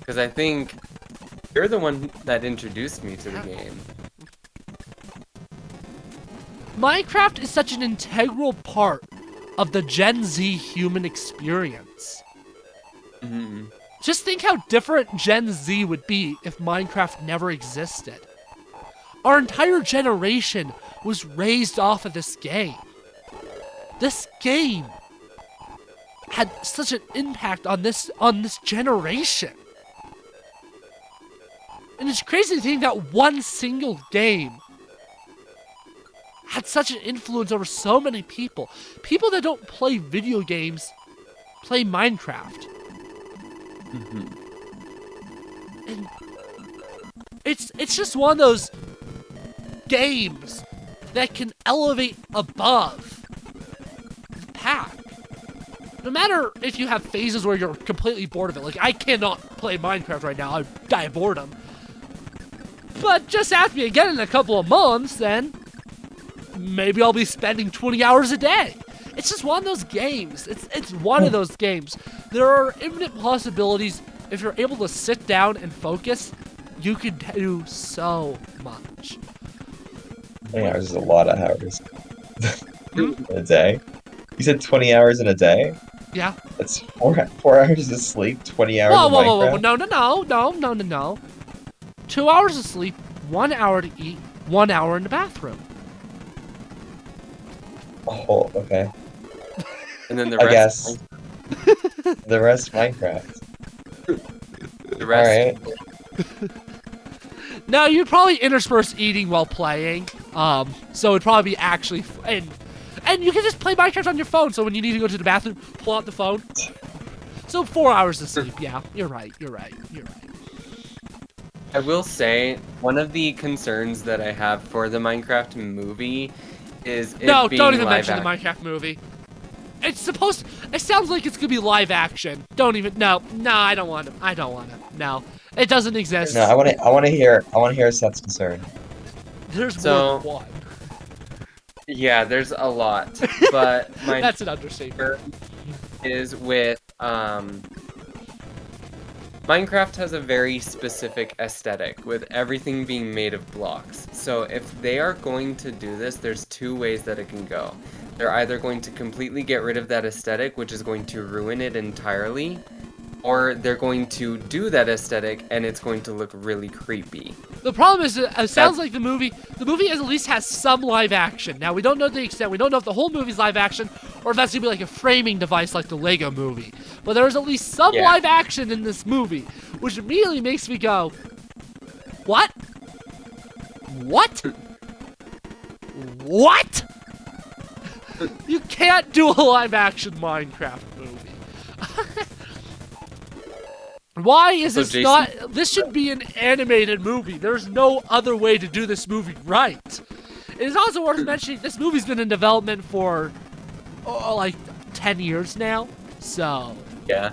S2: because I think you're the one that introduced me to the game.
S1: Minecraft is such an integral part of the Gen Z human experience.
S2: Mm-hmm.
S1: Just think how different Gen Z would be if Minecraft never existed. Our entire generation was raised off of this game. This game had such an impact on this generation. And it's crazy to think that one single game had such an influence over so many people. People that don't play video games play Minecraft.
S2: Mm-hmm.
S1: And it's just one of those games that can elevate above the pack. No matter if you have phases where you're completely bored of it. Like, I cannot play Minecraft right now. I'd die of boredom. But just ask me again in a couple of months, then maybe I'll be spending 20 hours a day. It's just one of those games. It's one of those games. There are infinite possibilities. If you're able to sit down and focus, you can do so much.
S3: 20 hours is a lot of hours. In a day? You said 20 hours in a day?
S1: Yeah.
S3: That's 4 hours of sleep, 20 hours of Minecraft?
S1: No. 2 hours of sleep, 1 hour to eat, 1 hour in the bathroom.
S3: Oh, okay.
S2: And then the
S3: I
S2: rest.
S3: guess. The rest Minecraft.
S2: The rest.
S3: Alright.
S1: No, you'd probably intersperse eating while playing. So it'd probably be actually and you can just play Minecraft on your phone. So when you need to go to the bathroom, pull out the phone. So 4 hours of sleep. Yeah, you're right. You're right. You're right.
S2: I will say one of the concerns that I have for the Minecraft movie is it
S1: No,
S2: being
S1: don't even
S2: live
S1: mention the
S2: action.
S1: Minecraft movie. It sounds like it's gonna be live action. Don't even. No, I don't want to. I don't want to. No, it doesn't exist.
S3: No, I want to hear Seth's concern.
S1: There's
S2: So-
S1: more than one.
S2: Yeah, there's a lot, but my
S1: That's an understatement.
S2: is with Minecraft has a very specific aesthetic with everything being made of blocks. So if they are going to do this, there's two ways that it can go. They're either going to completely get rid of that aesthetic, which is going to ruin it entirely, or they're going to do that aesthetic and it's going to look really creepy.
S1: The problem is, it sounds like the movie at least has some live action. Now, we don't know the extent. We don't know if the whole movie's live action or if that's going to be like a framing device like the Lego movie. But there's at least some live action in this movie, which immediately makes me go, what? What? What? You can't do a live action Minecraft movie. Why is
S2: So
S1: this
S2: Jason-
S1: not? This should be an animated movie. There's no other way to do this movie right. It is also worth mentioning this movie's been in development for like 10 years now. So
S2: Yeah.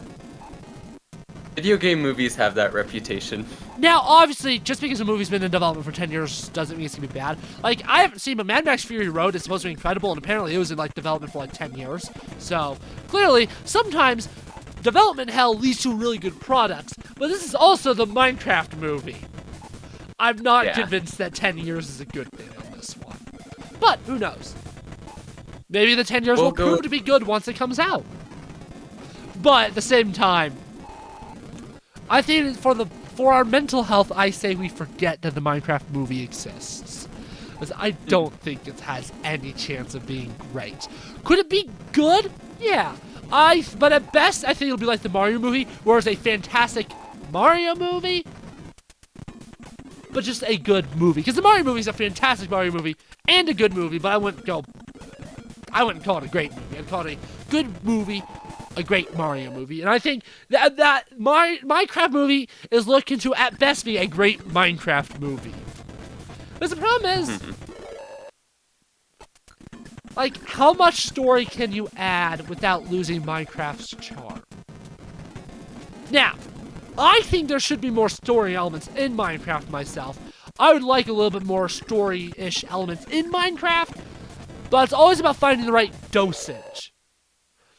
S2: Video game movies have that reputation.
S1: now, obviously, just because a movie's been in development for 10 years doesn't mean it's gonna be bad. Like, I haven't seen, but Mad Max Fury Road is supposed to be incredible, and apparently it was in like development for like 10 years. So clearly, sometimes development hell leads to really good products, but this is also the Minecraft movie. I'm not convinced that 10 years is a good thing on this one. But, who knows? Maybe the 10 years will prove to be good once it comes out. But, at the same time, I think for our mental health, I say we forget that the Minecraft movie exists. Because I don't think it has any chance of being great. Could it be good? Yeah. But at best, I think it'll be like the Mario movie, where it's a fantastic Mario movie, but just a good movie. Because the Mario movie is a fantastic Mario movie and a good movie, but I wouldn't call it a great movie. I'd call it a good movie, a great Mario movie. And I think that Minecraft movie is looking to, at best, be a great Minecraft movie. Because the problem is, like, how much story can you add without losing Minecraft's charm? Now, I think there should be more story elements in Minecraft myself. I would like a little bit more story-ish elements in Minecraft, but it's always about finding the right dosage.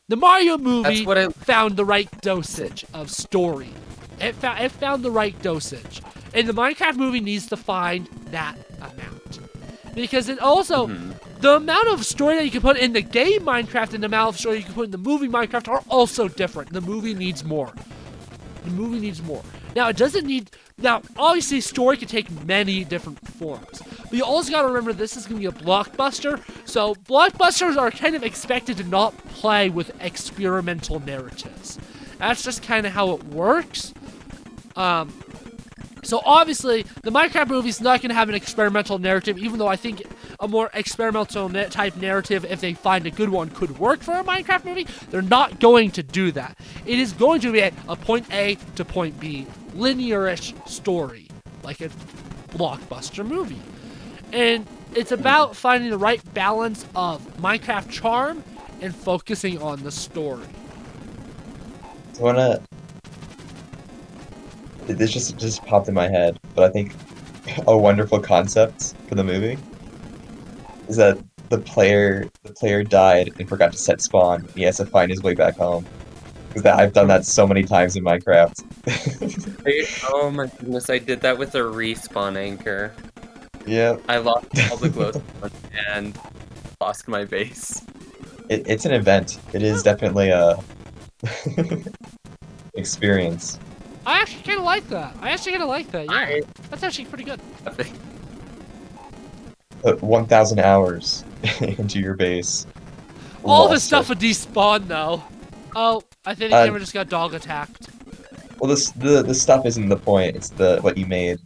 S1: The Mario movie found the right dosage of story. It found the right dosage. And the Minecraft movie needs to find that amount. Because it also, the amount of story that you can put in the game Minecraft and the amount of story you can put in the movie Minecraft are also different. The movie needs more. The movie needs more. Now, it doesn't need... Now, obviously, story can take many different forms. But you also gotta remember this is gonna be a blockbuster. So, blockbusters are kind of expected to not play with experimental narratives. That's just kind of how it works. So obviously, the Minecraft movie is not going to have an experimental narrative, even though I think a more experimental type narrative, if they find a good one, could work for a Minecraft movie. They're not going to do that. It is going to be a point A to point B, linear-ish story, like a blockbuster movie. And it's about finding the right balance of Minecraft charm and focusing on the story.
S3: This just popped in my head, but I think a wonderful concept for the movie is that the player died and forgot to set spawn. He has to find his way back home. Because I've done that so many times in Minecraft.
S2: Oh my goodness, I did that with a respawn anchor.
S3: Yeah.
S2: I lost all the glowstone and lost my base.
S3: It's an event. It is definitely a experience.
S1: I actually kind of like that. Yeah. That's actually pretty good.
S3: Put 1,000 hours into your base.
S1: All the
S3: Lost
S1: stuff
S3: it.
S1: would despawn, though. Oh, I think the camera just got dog attacked.
S3: Well, the stuff isn't the point. It's the what you made.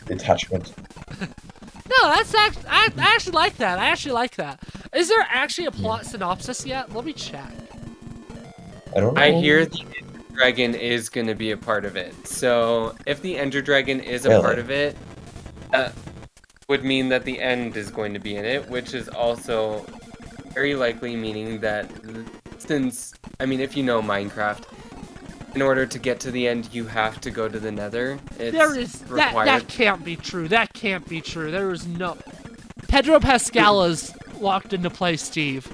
S3: The attachment.
S1: No, that's I actually like that. I actually like that. Is there actually a plot synopsis yet? Let me check.
S3: I don't know.
S2: I hear the Ender Dragon is going to be a part of it. So if the Ender Dragon is a
S3: Really?
S2: part of it, that would mean that the end is going to be in it, which is also very likely meaning that since, I mean, if you know Minecraft, in order to get to the end, you have to go to the Nether. It's
S1: There is
S2: required.
S1: that can't be true. That can't be true. There is no. Pedro Pascala's locked into play, Steve.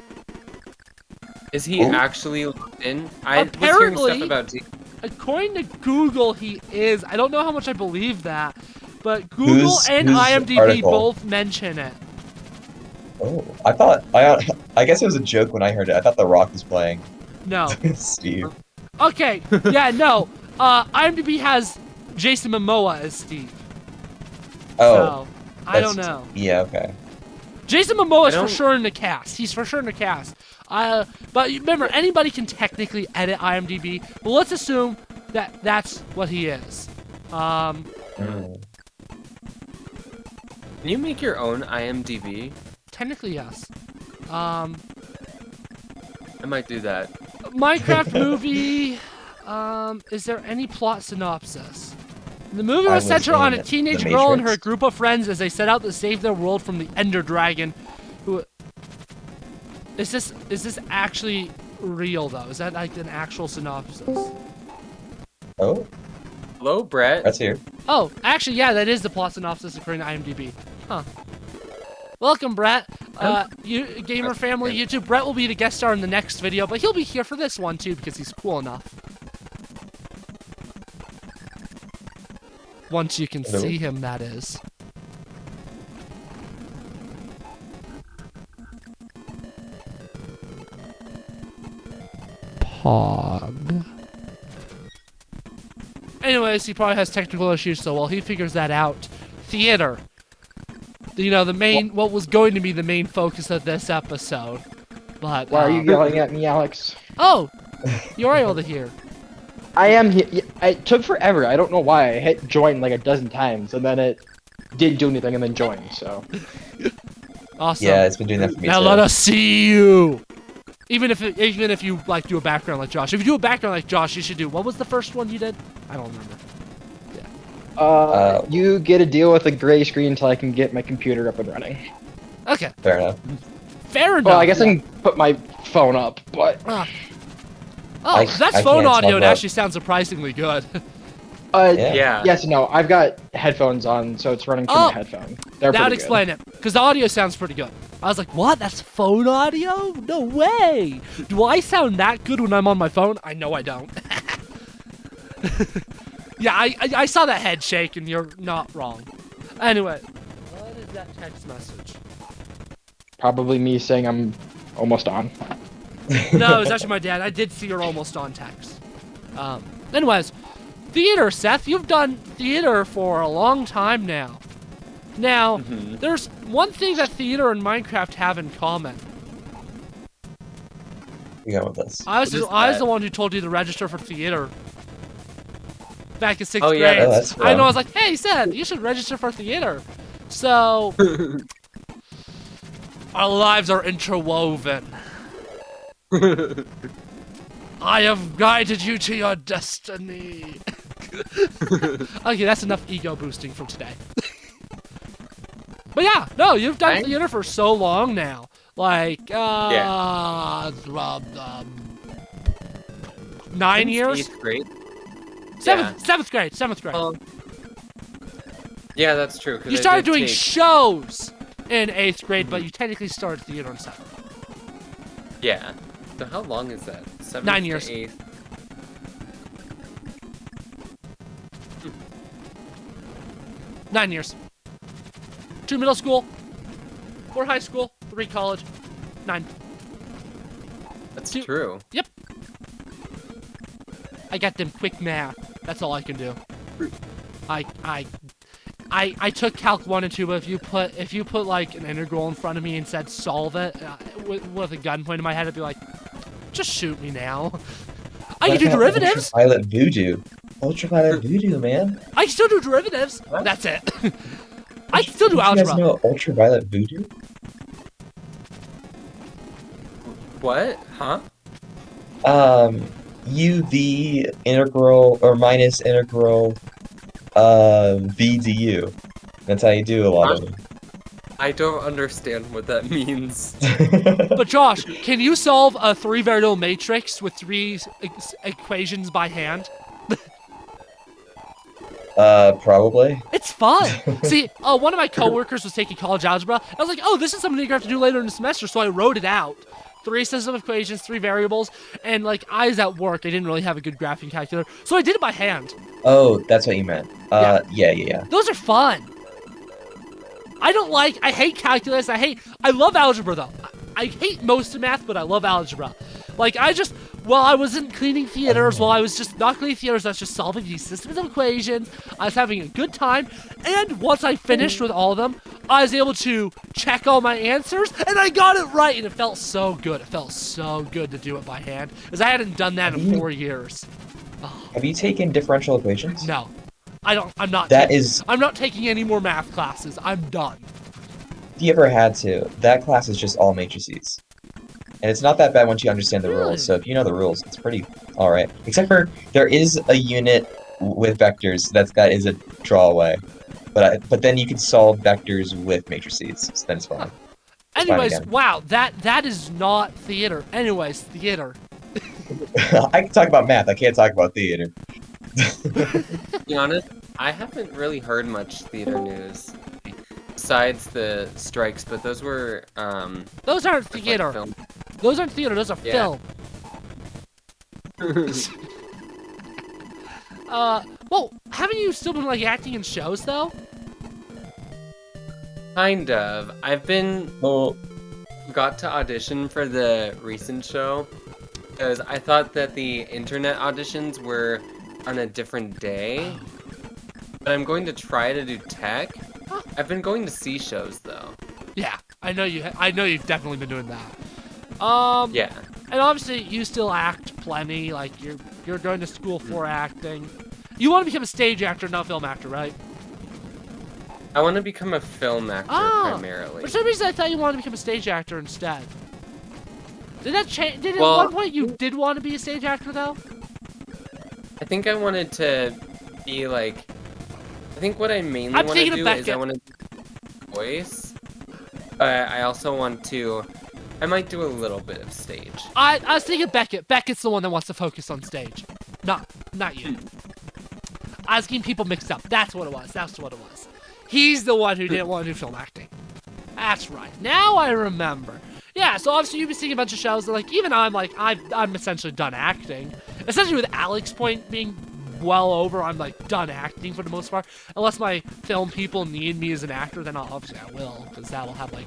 S2: Is he
S3: Oh.
S2: actually locked in? I was hearing
S1: Apparently-
S2: stuff about
S1: According to Google, he is. I don't know how much I believe that, but Google
S3: Whose-
S1: and
S3: whose
S1: IMDb
S3: article?
S1: both mention it.
S3: Oh, I guess it was a joke when I heard it. I thought The Rock was playing
S1: No.
S3: Steve.
S1: Okay. Yeah. No. IMDb has Jason Momoa as Steve.
S3: Oh,
S1: So I don't
S3: that's-
S1: know.
S3: Yeah, okay.
S1: Jason Momoa is
S2: I
S1: for
S2: don't-
S1: sure in the cast. He's for sure in the cast. But remember, anybody can technically edit IMDb. But let's assume that that's what he is.
S3: Mm.
S2: Can you make your own IMDb?
S1: Technically, yes.
S2: I might do that.
S1: Minecraft movie. Is there any plot synopsis? The movie
S3: I
S1: was
S3: was
S1: centered on a
S3: in
S1: teenage
S3: The
S1: girl and her
S3: Matrix.
S1: group of friends as they set out to save their world from the Ender Dragon. Who? Is this actually real though? Is that like an actual synopsis?
S3: Oh,
S2: Hello, Brett.
S3: that's here.
S1: Oh, actually, yeah, that is the plot synopsis according to IMDb. Huh. Welcome, Brett. Gamer family YouTube. Brett will be the guest star in the next video, but he'll be here for this one too because he's cool enough. Once you can
S3: Hello?
S1: see him, that is. Pog. Anyways, he probably has technical issues, so while he figures that out, theater. You know, what was going to be the main focus of this episode. But,
S4: Why are you yelling at me, Alex?
S1: Oh! You're able to hear.
S4: I am here. It took forever. I don't know why. I hit join like a dozen times, and then it didn't do anything, and then joined. So
S1: Awesome.
S3: Yeah, it's been doing that for me
S1: Now
S3: too.
S1: let us see you! Even if you, like, do a background like Josh. If you do a background like Josh, you should do... What was the first one you did? I don't remember.
S4: you get to deal with a gray screen until I can get my computer up and running.
S1: Okay.
S3: Fair enough.
S1: Fair enough.
S4: Well, I guess I can put my phone up, but
S1: Oh,
S3: I
S1: that's
S3: can't
S1: phone
S3: talk
S1: audio. It
S3: about-
S1: actually sounds surprisingly good.
S3: Yeah.
S2: Yeah.
S4: yes, no, I've got headphones on, so it's running through
S1: Oh,
S4: my headphone. They're
S1: That would
S4: pretty
S1: explain it. Because the audio sounds pretty good. I was like, what? That's phone audio? No way. Do I sound that good when I'm on my phone? I know I don't. Yeah, I saw that head shake, and you're not wrong. Anyway, what is that text message?
S4: good. Probably me saying I'm almost on.
S1: No, it was actually my dad. I did see your almost on text. Anyways, theater, Seth. You've done theater for a long time now. Now, there's one thing that theater and Minecraft have in common.
S3: You go with this.
S1: I was
S2: What is
S1: the
S2: that?
S1: one who told you to register for theater. Back in 6th
S2: Oh, yeah,
S1: grade.
S3: that's
S1: I know, I
S3: fun.
S1: was like, hey, Seth, you should register for theater. So, our lives are interwoven. I have guided you to your destiny. Okay, that's enough ego boosting for today. But yeah, no, you've done
S2: Thanks.
S1: theater for so long now. Like, 9 years?
S2: 8th grade.
S1: Seventh grade.
S2: Well, yeah, that's true. 'cause
S1: You
S2: I
S1: started
S2: did
S1: doing
S2: take-
S1: shows in 8th grade, but you technically started theater in 7th.
S2: Yeah. So how long is that? 7th
S1: 9
S2: to
S1: years.
S2: 8th.
S1: 9 years. 2 middle school, 4 high school, 3 college, 9.
S2: That's
S1: Two-
S2: true.
S1: Yep. I got them quick math. That's all I can do. I took Calc 1 and 2, but if you put like an integral in front of me and said solve it with a gun pointed at my head, I'd be like, just shoot me now. I can do derivatives.
S3: Pilot Voodoo. Ultraviolet voodoo, man.
S1: I can still do derivatives.
S2: What?
S1: That's it. I can still do
S3: Don't you guys
S1: algebra.
S3: know ultraviolet voodoo?
S2: What? Huh?
S3: UV integral or minus integral V du. That's how you do a lot of
S2: I don't understand what that means.
S3: them.
S1: But Josh, can you solve a 3-variable matrix with 3 equations by hand?
S3: Probably.
S1: It's fun. See, one of my coworkers was taking college algebra. I was like, oh, this is something you're gonna have to do later in the semester, so I wrote it out. 3 systems of equations, 3 variables, and like I was at work, I didn't really have a good graphing calculator, so I did it by hand.
S3: Oh, that's what you meant. Yeah.
S1: Those are fun. I hate calculus. I love algebra though. I hate most of math, but I love algebra. Like while I wasn't cleaning theaters, while I was just not cleaning theaters, I was just solving these systems of equations. I was having a good time, and once I finished with all of them, I was able to check all my answers, and I got it right, and it felt so good. It felt so good to do it by hand, because I hadn't done that in 4 years.
S3: Have you taken differential equations?
S1: No, I'm not.
S3: That
S1: taking,
S3: is,
S1: I'm not taking any more math classes. I'm done.
S3: if you ever had to, that class is just all matrices. And it's not that bad once you understand the
S1: Really?
S3: rules. So if you know the rules, it's pretty alright. Except for there is a unit with vectors that is a drawaway. But then you can solve vectors with matrices. So then it's fine. It's fine
S1: Anyways,
S3: again.
S1: wow, that is not theater. Anyways, theater.
S3: I can talk about math. I can't talk about theater.
S2: To be honest, I haven't really heard much theater news. Besides the strikes, but those were,
S1: Those aren't
S2: like
S1: theater.
S2: film.
S1: Those aren't theater. Those are
S2: Yeah.
S1: film. Well, haven't you still been like acting in shows though?
S2: Kind of. I've been
S3: Well,
S2: got to audition for the recent show because I thought that the internet auditions were on a different day. But I'm going to try to do tech.
S1: Huh.
S2: I've been going to see shows though.
S1: Yeah, I know you. I know you've definitely been doing that.
S2: Yeah.
S1: And obviously you still act plenty. Like you're going to school for acting. You want to become a stage actor, not film actor, right?
S2: I want to become a film actor primarily.
S1: For some reason, I thought you wanted to become a stage actor instead. Did that change? Did
S2: Well-
S1: at one point you did want to be a stage actor though?
S2: I think I wanted to be like. I think what I mainly
S1: I'm
S2: want to
S1: thinking of
S2: do is I
S1: Beckett.
S2: want to do voice. But I also want to. I might do a little bit of stage.
S1: I was thinking Beckett. Beckett's the one that wants to focus on stage. Not you. I was getting people mixed up. That's what it was. That's what it was. He's the one who didn't want to do film acting. That's right. Now I remember. Yeah, so obviously you've been seeing a bunch of shows that, like, even I'm like, I'm essentially done acting. Especially with Alex Point being well over, I'm like done acting for the most part. Unless my film people need me as an actor, then obviously I will, because that'll have like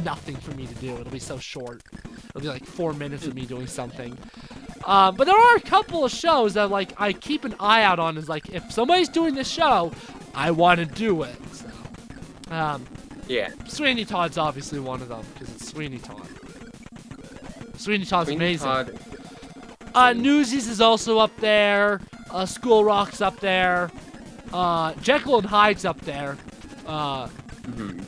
S1: nothing for me to do. It'll be so short. It'll be like 4 minutes of me doing something. But there are a couple of shows that like I keep an eye out on. Is like if somebody's doing this show, I want to do it. So,
S2: Yeah.
S1: Sweeney Todd's obviously one of them because it's Sweeney Todd. Sweeney Todd's
S2: Sweeney
S1: amazing.
S2: Todd.
S1: Newsies is also up there. School Rock's up there. Jekyll and Hyde's up there.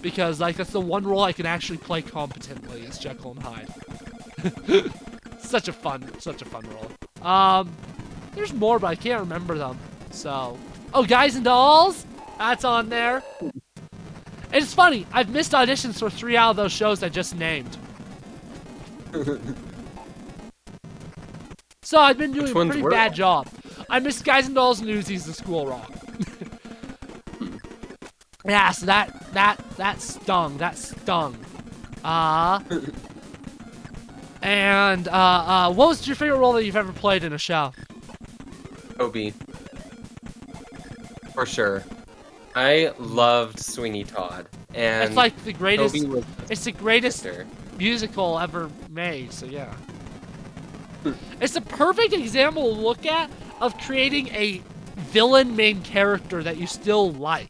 S1: Because like that's the one role I can actually play competently is Jekyll and Hyde. such a fun role. There's more, but I can't remember them. So, Guys and Dolls, that's on there. And it's funny, I've missed auditions for 3 out of those shows I just named. So I've been doing
S2: Which
S1: a
S2: ones
S1: pretty
S2: were
S1: bad
S2: they?
S1: job. I missed Guys and Dolls, Newsies, and School Rock. Yeah, so that stung. That stung. And what was your favorite role that you've ever played in a show?
S2: Toby. For sure. I loved Sweeney Todd. And
S1: It's like the greatest.
S2: Toby was
S1: It's the greatest
S2: sister.
S1: musical ever made. So yeah. It's the perfect example to look at of creating a villain main character that you still like.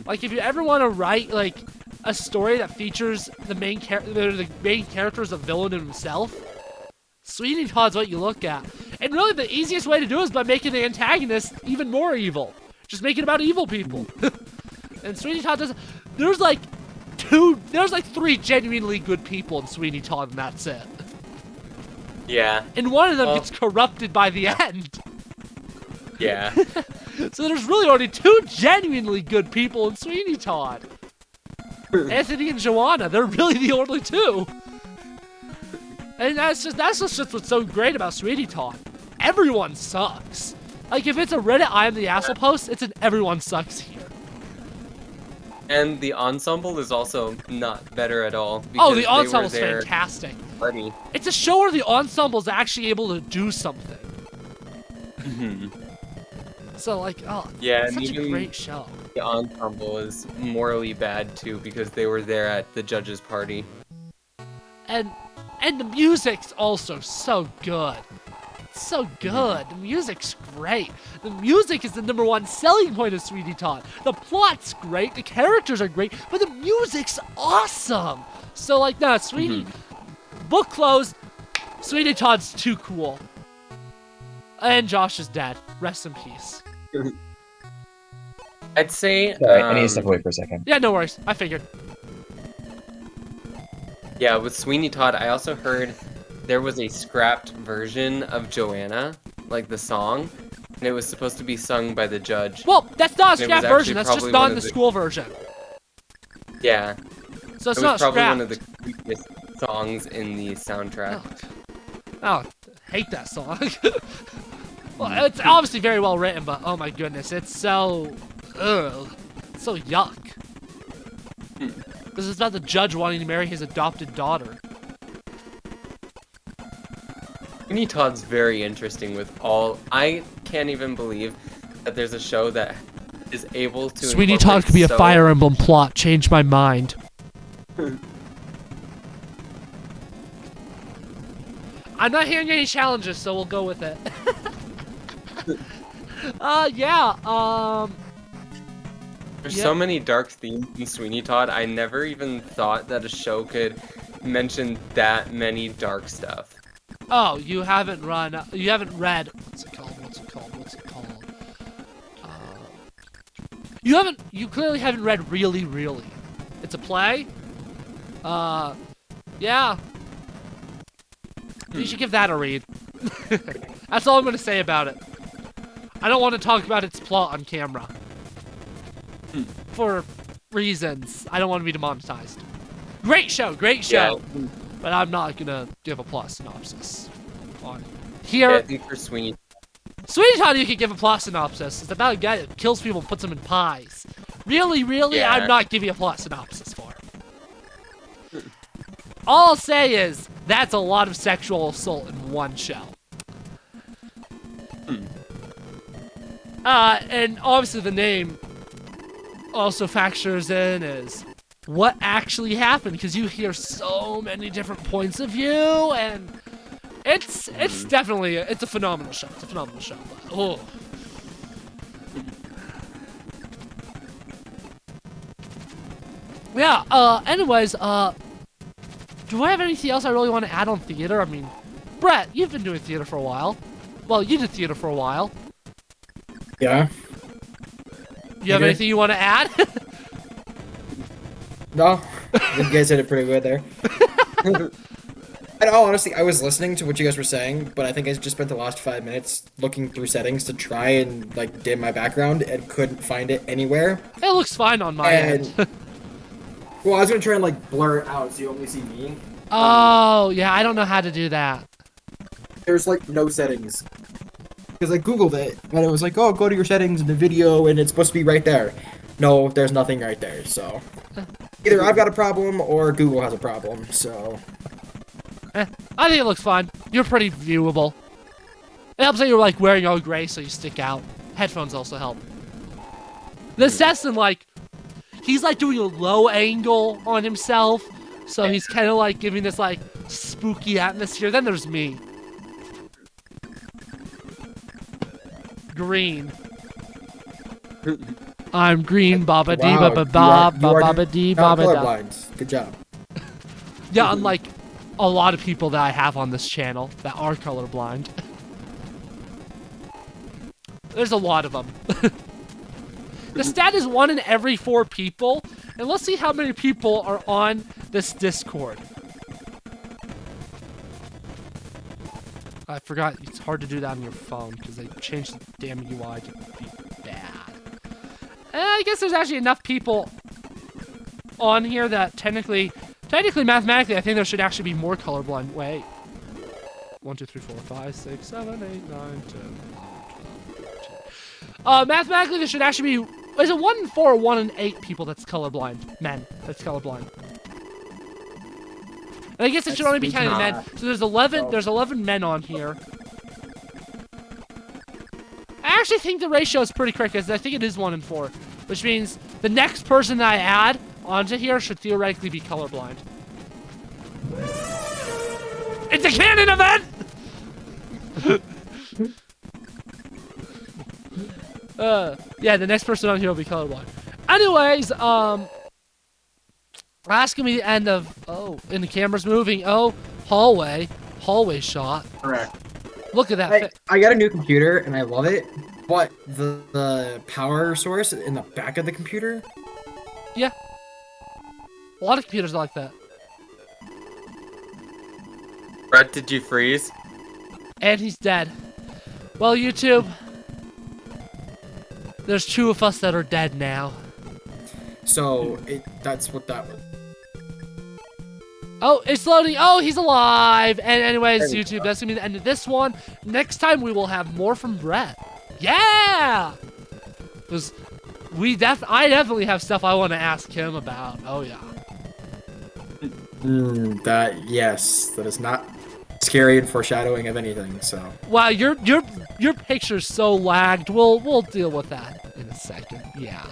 S1: Like if you ever want to write like a story that features the main character as a villain himself, Sweeney Todd's what you look at. And And really, the easiest way to do it is by making the antagonist even more evil. Just make it about evil people. And Sweeney Todd doesn't. There's like 3 genuinely good people in Sweeney Todd, and that's it.
S2: Yeah.
S1: And one of them gets corrupted by the end.
S2: Yeah.
S1: So there's really only 2 genuinely good people in Sweeney Todd. Anthony and Joanna, they're really the only 2. And that's just what's so great about Sweeney Todd. Everyone sucks. Like, if it's a Reddit I am the asshole post, it's an everyone sucks here.
S2: And the ensemble is also not better at all.
S1: Oh, the
S2: because they were
S1: ensemble's
S2: there
S1: fantastic.
S2: already.
S1: It's a show where the ensemble's actually able to do something. So, like, oh,
S2: Yeah,
S1: it's
S2: and
S1: such a
S2: even
S1: great show.
S2: the ensemble is morally bad too because they were there at the judge's party.
S1: And the music's also so good. It's so good. The music's great. The music is the #1 selling point of Sweeney Todd. The plot's great, the characters are great, but the music's awesome. So, like, no, Sweeney, book closed. Sweeney Todd's too cool. And Josh is dead. Rest in peace.
S2: I'd say.
S3: Sorry, I need to step away for a second.
S1: Yeah, no worries. I figured.
S2: Yeah, with Sweeney Todd, I also heard there was a scrapped version of Joanna, like the song, and it was supposed to be sung by the judge.
S1: Well, that's not a
S2: And it was
S1: scrap version.
S2: actually
S1: That's just
S2: probably
S1: not
S2: one
S1: in the
S2: of the-
S1: school version.
S2: Yeah,
S1: So it's
S2: it was
S1: not
S2: probably
S1: scrapped.
S2: one of the creepiest songs in the soundtrack.
S1: Oh, hate that song. Well, it's obviously very well written, but oh my goodness, it's so, it's so yuck. This is about the judge wanting to marry his adopted daughter.
S2: Sweeney Todd's very interesting with all. I can't even believe that there's a show that is able to.
S1: Sweeney Todd could be a Fire Emblem plot. Change my mind. I'm not hearing any challenges, so we'll go with it. Yeah,
S2: There's
S1: Yep.
S2: so many dark themes in Sweeney Todd. I never even thought that a show could mention that many dark stuff.
S1: Oh, you haven't read, what's it called? You clearly haven't read Really Really. It's a play? Yeah. You should give that a read. That's all I'm gonna say about it. I don't want to talk about its plot on camera. For reasons. I don't want to be demonetized. Great show,
S2: Yeah,
S1: but I'm not gonna give a plot synopsis on
S2: yeah, I
S1: here.
S2: think for Sweeney.
S1: Sweeney Todd, you can give a plot synopsis. It's about a guy that kills people and puts them in pies. Really,
S2: Yeah.
S1: I'm not giving a plot synopsis for it. All I'll say is that's a lot of sexual assault in one show. And obviously the name also factors in is what actually happened, because you hear so many different points of view, and it's definitely it's a phenomenal show. It's a phenomenal show. But, oh. Yeah. Anyways. Do I have anything else I really want to add on theater? I mean, Brett, you've been doing theater for a while. Well, you did theater for a while.
S5: Yeah.
S1: You have
S5: Okay.
S1: anything you want to add?
S5: No, you guys did it pretty good there. And all honesty, I was listening to what you guys were saying, but I think I just spent the last 5 minutes looking through settings to try and like dim my background and couldn't find it anywhere.
S1: It looks fine on my end.
S5: Well, I was gonna try and like blur it out so you only see me.
S1: Oh, yeah, I don't know how to do that.
S5: There's like no settings. Because I googled it, but it was like, oh, go to your settings in the video, and it's supposed to be right there. No, there's nothing right there, so. Either I've got a problem, or Google has a problem, so.
S1: I think it looks fine. You're pretty viewable. It helps that you're like wearing all gray so you stick out. Headphones also help. The assassin, like, he's like doing a low angle on himself, so he's kind of like giving this like spooky atmosphere. Then there's me. Green. I'm green, baba dee
S5: Wow,
S1: baba ba
S5: you are
S1: baba dee
S5: not
S1: baba da.
S5: colorblind. Good job.
S1: Yeah, unlike a lot of people that I have on this channel that are colorblind. There's a lot of them. The stat is 1 in every 4 people, and let's see how many people are on this Discord. I forgot, it's hard to do that on your phone because they changed the damn UI to be bad. And I guess there's actually enough people on here that technically, mathematically, I think there should actually be more colorblind. Wait. 1, 2, 3, 4, 5, 6, 7, 8, 9, 10, 11, 12, 13. Mathematically, there should actually be. Is it 1 in 4 or 1 in 8 people that's colorblind? Men. That's colorblind. And I guess it should only be counting men. So there's 11. There's 11 men on here. I actually think the ratio is pretty correct, because I think it is 1 in 4, which means the next person that I add onto here should theoretically be colorblind. It's a canon event! Yeah, the next person on here will be colorblind. Anyways, that's gonna be the end of, and the camera's moving, hallway shot.
S5: Correct.
S1: Look at that.
S5: I got a new computer and I love it, but the power source in the back of the computer.
S1: Yeah. A lot of computers are like that.
S2: Brett, did you freeze?
S1: And he's dead. Well, YouTube, there's 2 of us that are dead now.
S5: So that's what that was.
S1: Oh, it's loading. Oh, he's alive. And anyways, YouTube, that's gonna be the end of this one. Next time we will have more from Brett. Yeah! Because I definitely have stuff I want to ask him about. Oh yeah.
S5: That is not scary and foreshadowing of anything. So.
S1: Wow, your picture's so lagged. We'll deal with that in a second. Yeah.